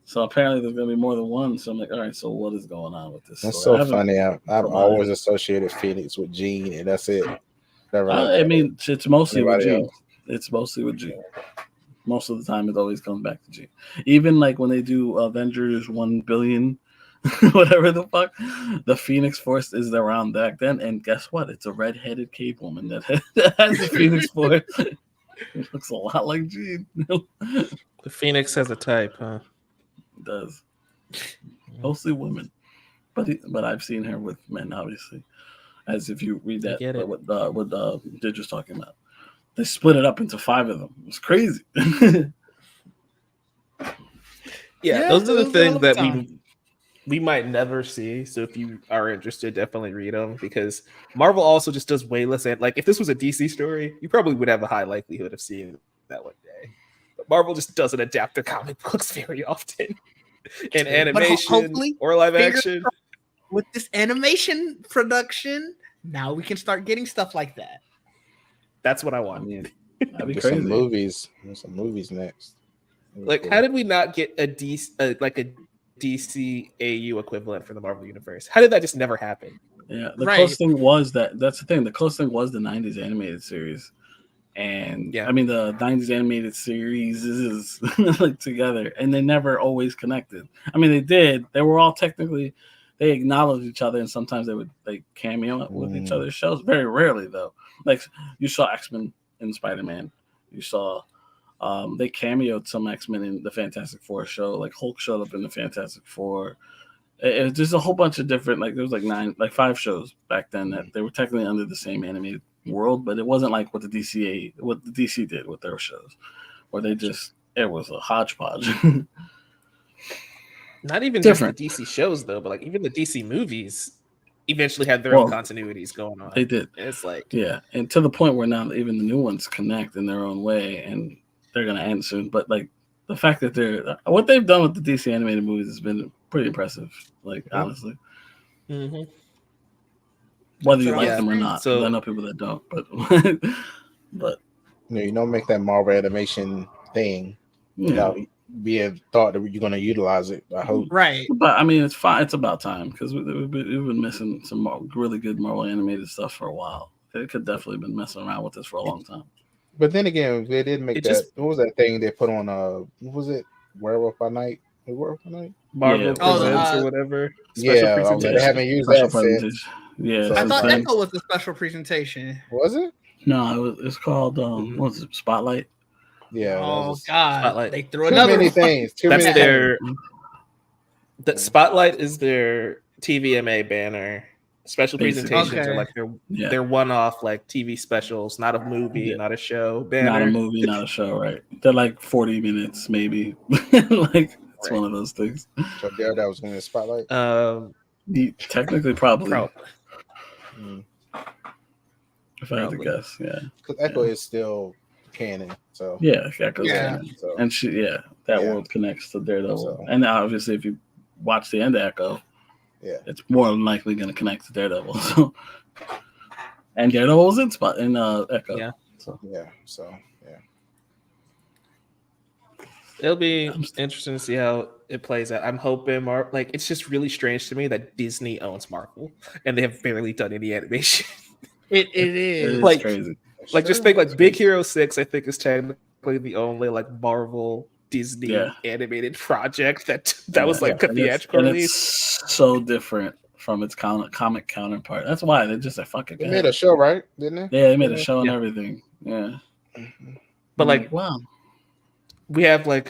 So apparently there's gonna be more than one. So I'm like, all right, so what is going on with this? That's so funny. I've always associated Phoenix with Jean, and that's it. I mean, it's mostly with Jean. It's mostly with Jean. Most of the time, it always comes back to Jean. Even like when they do Avengers 1 billion, whatever the fuck, the Phoenix Force is around back then. And guess what? It's a red-headed cave woman that has the Phoenix Force. It looks a lot like Jean. The Phoenix has a type, huh? It does. Mostly women, but I've seen her with men, obviously. As if you read that, what Did was talking about, they split it up into 5 of them. It was crazy. Those are the things that we might never see. So if you are interested, definitely read them, because Marvel also just does way less. Like if this was a DC story, you probably would have a high likelihood of seeing that one day. But Marvel just doesn't adapt their comic books very often in animation or live action. With this animation production, now we can start getting stuff like that. That's what I I want. mean, that'd be There's crazy. some movies. There's some movies next. Like, how did we not get a DC AU equivalent for the Marvel Universe? How did that just never happen? Yeah, the Right. closest thing was that's the thing. The closest thing was the '90s animated series, and Yeah. I mean the '90s animated series is like together, and they never always connected. I mean, they did. They were all technically they acknowledged each other, and sometimes they would like cameo with each other's shows. Very rarely though. Like you saw X-Men in Spider-Man. You saw they cameoed some X-Men in the Fantastic Four show. Like Hulk showed up in the Fantastic Four. It was just a whole bunch of different, like there was like 5 shows back then that they were technically under the same animated world, but it wasn't like what the DC did with their shows, where they just it was a hodgepodge. Not even Different. just the DC shows though, but like even the DC movies eventually had their own continuities going on. They did. It's like and to the point where now even the new ones connect in their own way, and they're gonna end soon. But like the fact that what they've done with the DC animated movies has been pretty impressive. Like honestly, whether you like them or not. So I know people that don't, but you don't make that Marvel animation thing without being thought that you're going to utilize it. I hope. Right. But I mean, it's fine. It's about time because we've been missing some really good Marvel animated stuff for a while. They could definitely been messing around with this for a long time. But then again, they did make that. What was that thing they put on? What was it? Werewolf by Night. Werewolf by Night. Marvel Presents or whatever. Special presentation. They haven't used that since. Yeah, I thought Echo was the special presentation. Was it? No, it's called what was it? Spotlight. Yeah. Oh God! Spotlight. They threw too another many things. That's their. The Spotlight is their TVMA banner. Special presentations are like their one-off like TV specials, not a movie, not a show. Banner. Not a movie, not a show, right? They're like 40 minutes, maybe. Like it's one of those things. So that was going to Spotlight. Technically, probably. If I had to guess, because Echo is still canon. So Echo's canon. So. And that world connects to Daredevil, and obviously, if you watch the end of Echo. Yeah, it's more than likely going to connect to Daredevil. So, and Daredevil was in Echo. Yeah. So. It'll be interesting to see how it plays out. I'm hoping it's just really strange to me that Disney owns Marvel and they have barely done any animation. It is like crazy. Like just think like Big Hero 6, I think is technically the only like Marvel Disney animated project that was like a theatrical release. It's so different from its comic counterpart. That's why they just fucking. They made a show, right? Didn't they? Yeah, they made a show and everything. Yeah, but like, wow, we have like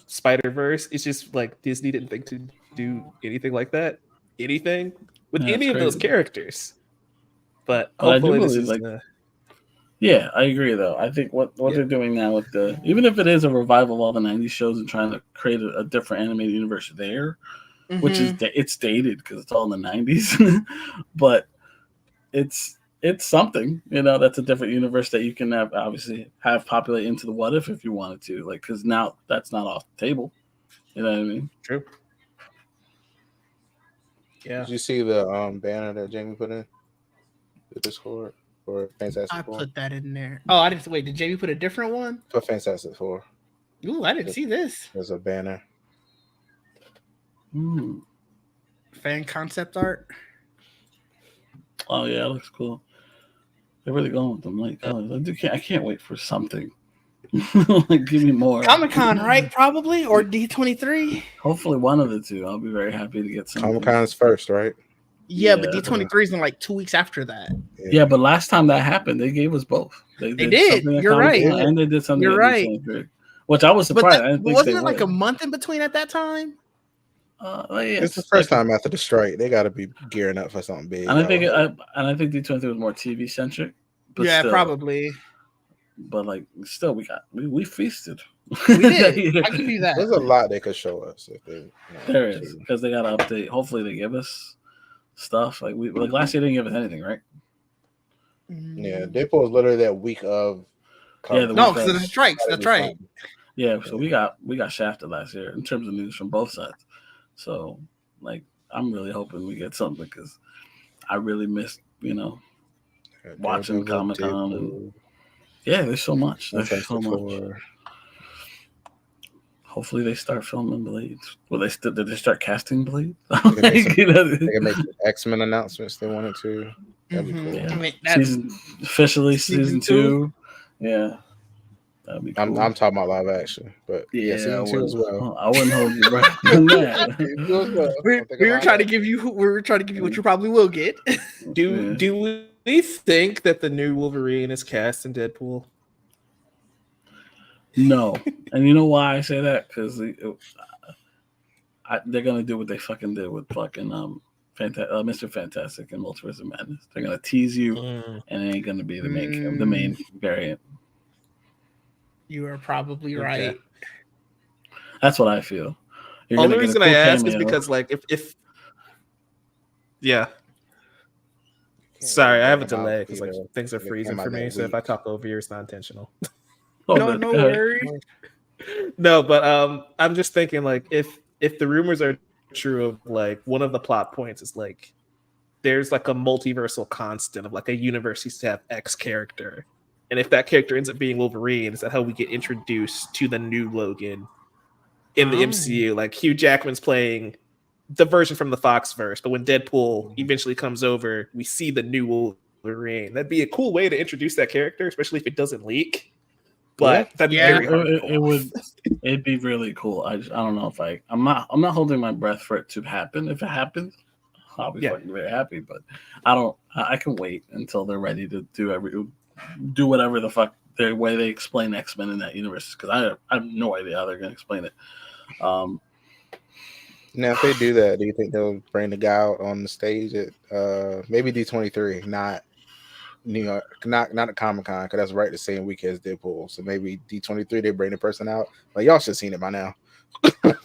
Spider-Verse. It's just like Disney didn't think to do anything like that, with any of those characters. But hopefully, this is like. Yeah, I agree though. I think what they're doing now with even if it is a revival of all the '90s shows and trying to create a different animated universe there, which is it's dated because it's all in the '90s, but it's something that's a different universe that you can have populate into the what if you wanted to, like because now that's not off the table. You know what I mean? True. Yeah. Did you see the banner that Jamie put in the Discord? For Fantastic Four. Put that in there. Oh, I didn't wait. Did Jamie put a different one? For Fantastic Four. Ooh, I didn't see this. There's a banner. Fan concept art. Oh yeah, it looks cool. They're really going with them. Like, I can't wait for something. Like, give me more. Comic-Con, right? Probably or D23. Hopefully, one of the two. I'll be very happy to get something. Comic-Con's first, right? Yeah, but D23 is in like 2 weeks after that. Yeah, but last time that happened, they gave us both. They did. You're right. And they did something. You're right. Which I was surprised. But wasn't it like a month in between at that time? It's the first time after the strike. They got to be gearing up for something big. And I think D23 was more TV centric. Yeah, probably. But like, still, we feasted. We did. I give you that. There's a lot they could show us if they. There is because they got to update. Hopefully, they give us stuff like last year they didn't give us anything, right? Yeah, Deadpool was literally that week of. No, because of the strikes. That's right. Yeah, so we got shafted last year in terms of news from both sides. So, like, I'm really hoping we get something because I really missed, watching Comic-Con and Yeah, there's so much. There's Fantastic so much. Four. Hopefully they start filming Blades. Will they did they start casting Blades? They can make X-Men announcements they wanted to. That'd be cool. Yeah. I mean, Officially season 2. Yeah. That'd be cool. I'm talking about live action, but yeah, season 2 as well. I wouldn't hold you right on that. We were trying to give you what you probably will get. Do we think that the new Wolverine is cast in Deadpool? No, and you know why I say that? Because they're gonna do what they fucking did with fucking Mr. Fantastic and Multiverse of Madness. They're gonna tease you, and it ain't gonna be the main variant. You are probably right. That's what I feel. Only reason I ask is because, like, if yeah. Sorry, I have a delay because like things are freezing for me. So if I talk over you, it's not intentional. No worries. No, but I'm just thinking like if the rumors are true of like one of the plot points is like there's like a multiversal constant of like a universe used to have X character, and if that character ends up being Wolverine, is that how we get introduced to the new Logan in the MCU? Like Hugh Jackman's playing the version from the Foxverse, but when Deadpool eventually comes over, we see the new Wolverine. That'd be a cool way to introduce that character, especially if it doesn't leak. But that'd be very hard. It'd be really cool. I don't know if I'm not holding my breath for it to happen. If it happens, I'll be fucking very happy. But I can wait until they're ready to do whatever the fuck the way they explain X-Men in that universe, because I have no idea how they're gonna explain it. Now, if they do that, do you think they'll bring the guy out on the stage at maybe D23, not New York, not at Comic-Con, because that's right the same week as Deadpool. So maybe D23 they bring the person out. Like y'all should have seen it by now.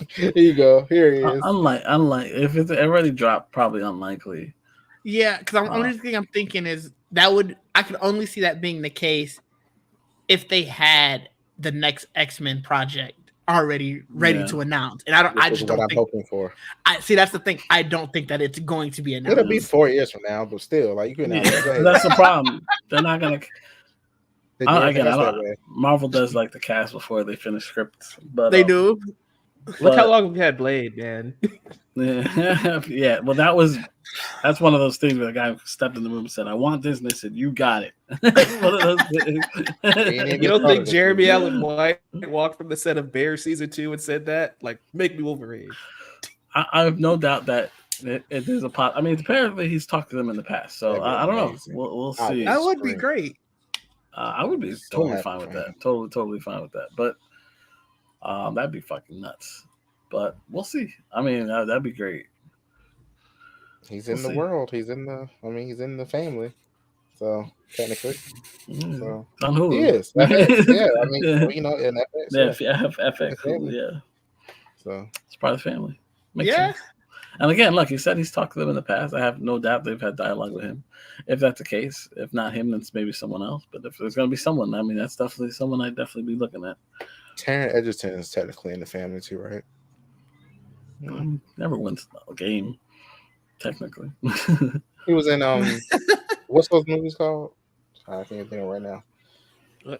Here you go. Here he is. Unlike if it's already dropped, probably unlikely. Yeah, because the only thing I'm thinking is I could only see that being the case if they had the next X-Men project already ready to announce, and I just don't think. I'm hoping for. I see. That's the thing. I don't think that it's going to be announced. It'll be 4 years from now, but still, like you can. That's the problem. They're not gonna. Marvel does like the cast before they finish scripts, but they do. Look how long we've had Blade, man. Yeah. Well, that's one of those things where the guy stepped in the room and said, "I want this," and they said, "You got it." One of those things. You don't think Jeremy Allen White walked from the set of Bear season 2 and said that? Like, make me Wolverine. I have no doubt that there's a pot. I mean, apparently he's talked to them in the past, so I don't know. We'll see. That would be great. I would be totally fine with that. Totally fine with that. But that'd be fucking nuts. But we'll see. I mean, that'd be great. He's in the world. He's in the family. So technically, so on Hulu. He is. FX, yeah, I mean, in FX. Yeah, FX. Hulu, yeah. So it's part of the family. Makes sense. And again, look, he said he's talked to them in the past. I have no doubt they've had dialogue with him. If that's the case, if not him, then it's maybe someone else. But if there's going to be someone, I mean, that's definitely someone I'd definitely be looking at. Taron Egerton is technically in the family too, right? Never wins a game, technically. He was in what's those movies called? I can't think of right now.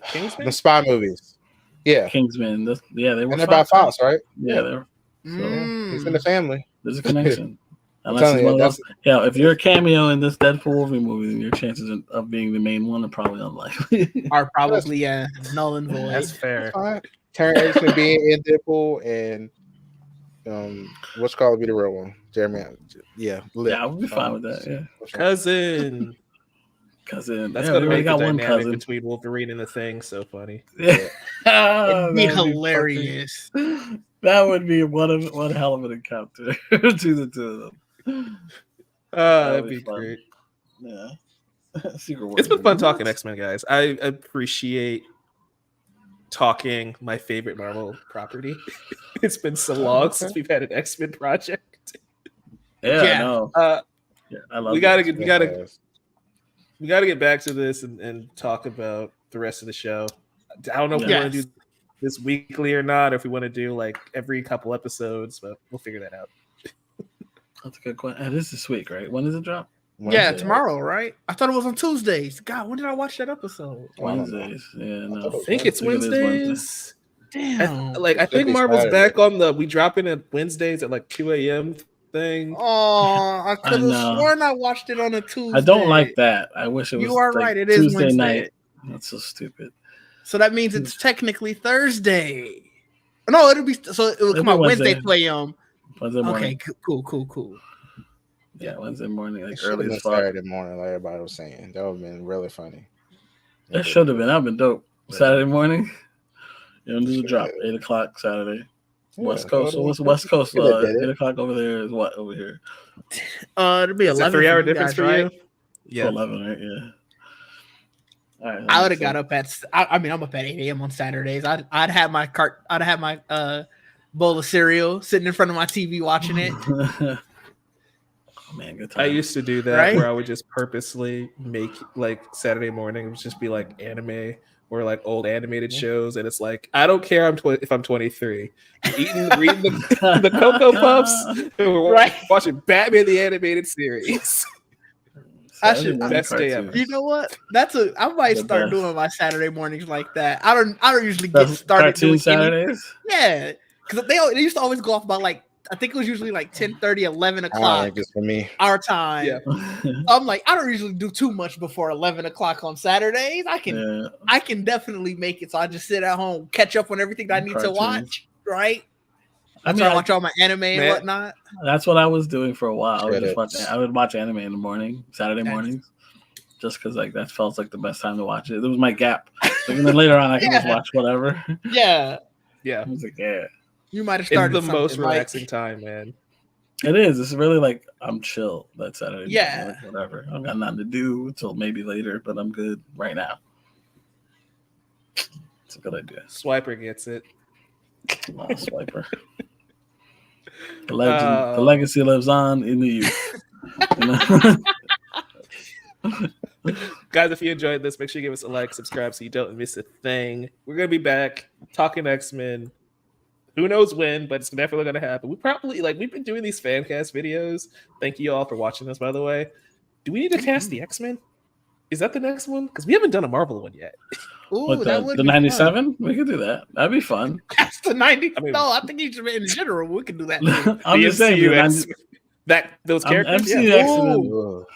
Kingsman? The spy movies. Yeah, Kingsman. They were. And they're by Fox, right? Yeah, they're. So he's in the family. There's a connection. If you're a cameo in this Deadpool Wolverine movie, then your chances of being the main one are probably unlikely. Are probably null and void. That's fair. Taron Egerton being in Deadpool and what's called be the real one, Jeremy. Yeah, I would be fine with that. Yeah, cousin. That's gonna make the dynamic between Wolverine and the Thing so funny. Yeah, it'd be hilarious. That would be one hell of an encounter to the two of them. That'd be great. Yeah, it's been fun talking X-Men, guys. I appreciate talking my favorite Marvel property. It's been so long since we've had an X-Men project. Yeah. No. I love. We gotta get back to this and talk about the rest of the show. I don't know if we want to do this weekly or not, or if we want to do like every couple episodes, but we'll figure that out. That's a good question. This is this week, right? When does it drop? Yeah, tomorrow, right? I thought it was on Tuesdays. God, when did I watch that episode? Wednesdays. Yeah, no. I think it's Wednesdays. Damn. I think Marvel's back on the we drop in at Wednesdays at like 2 a.m. thing. Oh, I could have sworn I watched it on a Tuesday. I don't like that. I wish it was. You are like right. It Tuesday is Wednesday night. That's so stupid. So that means it's technically Thursday. No, it will come out Wednesday 2 a.m. Wednesday morning. Okay, cool. Yeah, Wednesday morning, like early as Saturday morning, like everybody was saying. That would have been really funny. That should have been. That would have been dope. Saturday morning. There's a drop. 8 o'clock Saturday. West Coast. So what's West Coast? 8 o'clock over there is what over here? It'll be 11. 3-hour difference for you? Yeah, 11, right? Yeah. All right, I would have got up at. I'm up at 8 a.m. on Saturdays. I'd have my bowl of cereal sitting in front of my TV watching it. Oh man, good time. I used to do that where I would just purposely make like Saturday morning just be like anime or like old animated shows, and it's like I don't care if I'm 23, reading the Cocoa Puffs, and we're watching Batman the Animated Series. Best day ever. You know what? I might start doing my Saturday mornings like that. I don't usually get started doing Saturdays. Yeah, because they used to always go off about like I think it was usually like 10:30, 11 o'clock. Just for me, our time. Yeah. I'm like I don't usually do too much before 11 o'clock on Saturdays. I can definitely make it. So I just sit at home, catch up on everything that I need to watch. Right. I watch all my anime and whatnot. That's what I was doing for a while. I would watch anime in the morning, Saturday mornings, just because like that felt like the best time to watch it. It was my gap. And then later on, I can just watch whatever. Yeah. I was like, you might have started. It's the most relaxing time, man. It is. It's really like I'm chill that Saturday. Yeah. Morning, like, whatever. I've got nothing to do until maybe later, but I'm good right now. It's a good idea. Swiper gets it. Swiper. The legend, the legacy lives on in the youth. Guys, if you enjoyed this, make sure you give us a like, subscribe so you don't miss a thing. We're gonna be back talking X-Men. Who knows when, but it's definitely gonna happen. We've been doing these fan cast videos. Thank you all for watching this, by the way. Do we need to cast the X-Men? Is that the next one? Because we haven't done a Marvel one yet. Ooh, the 97? We could do that. That'd be fun. That's the 90. I think you should in general. We could do that. I'm just saying those characters.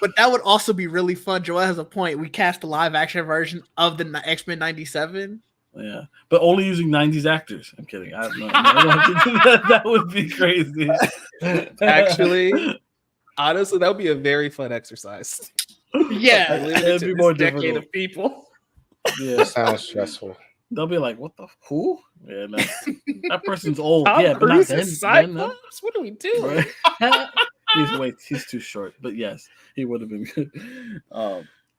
But that would also be really fun. Joel has a point. We cast a live action version of the X-Men 97. Yeah, but only using 90s actors. I'm kidding. I don't know. That would be crazy. Actually, honestly, that would be a very fun exercise. Yeah, it'd be more difficult. Decade of people. Yeah, that sounds stressful. They'll be like, "What the who?" Yeah, no. That person's old. Tom but not then. No. What are we doing? He's too short. But yes, he would have been good.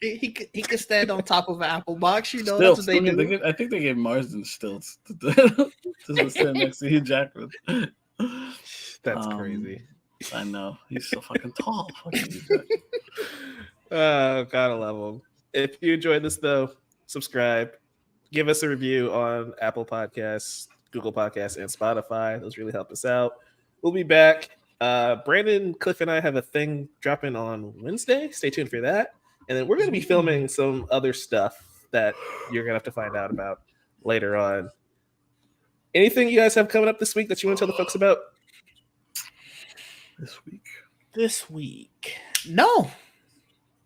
He could stand on top of an apple box. You know, stilts. That's what they do. I think they gave Marsden stilts to stand next to Hugh Jackman. That's crazy. I know. He's so fucking tall. Gotta love him. If you enjoyed this, though, subscribe. Give us a review on Apple Podcasts, Google Podcasts, and Spotify. Those really help us out. We'll be back. Brandon, Cliff, and I have a thing dropping on Wednesday. Stay tuned for that. And then we're going to be filming some other stuff that you're going to have to find out about later on. Anything you guys have coming up this week that you want to tell the folks about? This week? No.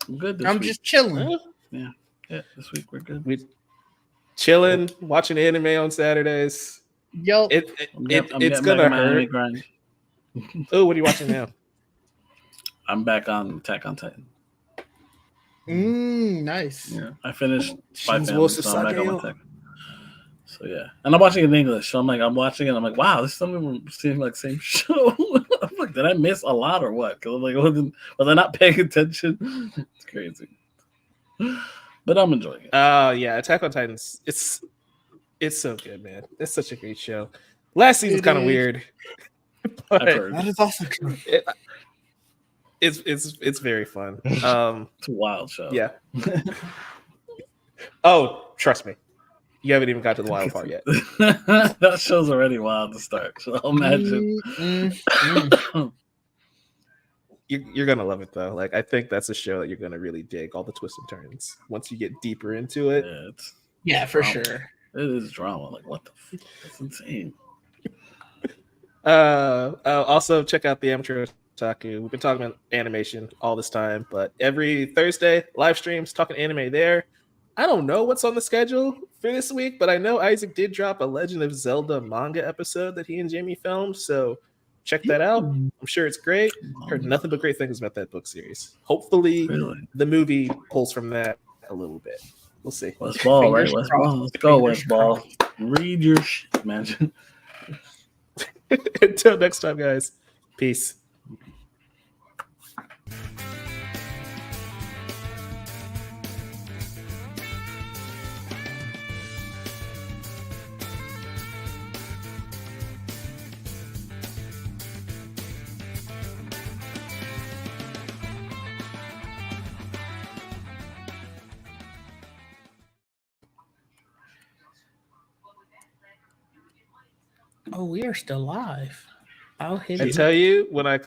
I'm good I'm just chilling. Yeah, this week we're good. We chilling, watching anime on Saturdays. Yo, it's gonna hurt. Oh, what are you watching now? I'm back on Attack on Titan. Nice. Yeah, I finished Spy Family, so I'm back on Attack. So yeah, and I'm watching it in English. So I'm watching it. I'm like, wow, this is something we're seeing like same show. I'm like, did I miss a lot or what? Because I'm like, was I not paying attention? It's crazy. But I'm enjoying it. Yeah, Attack on Titans. It's so good, man. It's such a great show. Last season's kind of weird. I've heard. That is also true. It's very fun. It's a wild show. Yeah. Oh, trust me. You haven't even got to the wild part yet. That show's already wild to start. So I'll imagine. you're gonna love it though. Like I think that's a show that you're gonna really dig all the twists and turns once you get deeper into it. Yeah, for drama. sure. It is drama. Like what the fuck? That's insane. Also check out the Amateur Otaku. We've been talking about animation all this time, but every Thursday live streams talking anime there. I don't know what's on the schedule for this week, but I know Isaac did drop a Legend of Zelda manga episode that he and Jamie filmed, so check that out. I'm sure it's great. Heard nothing but great things about that book series. Hopefully the movie pulls from that a little bit. We'll see. West Ball, right? West Ball. Let's go, West Ball. Read your shit, man. Until next time, guys. Peace. Oh, we are still live. I'll hit I tell you, when I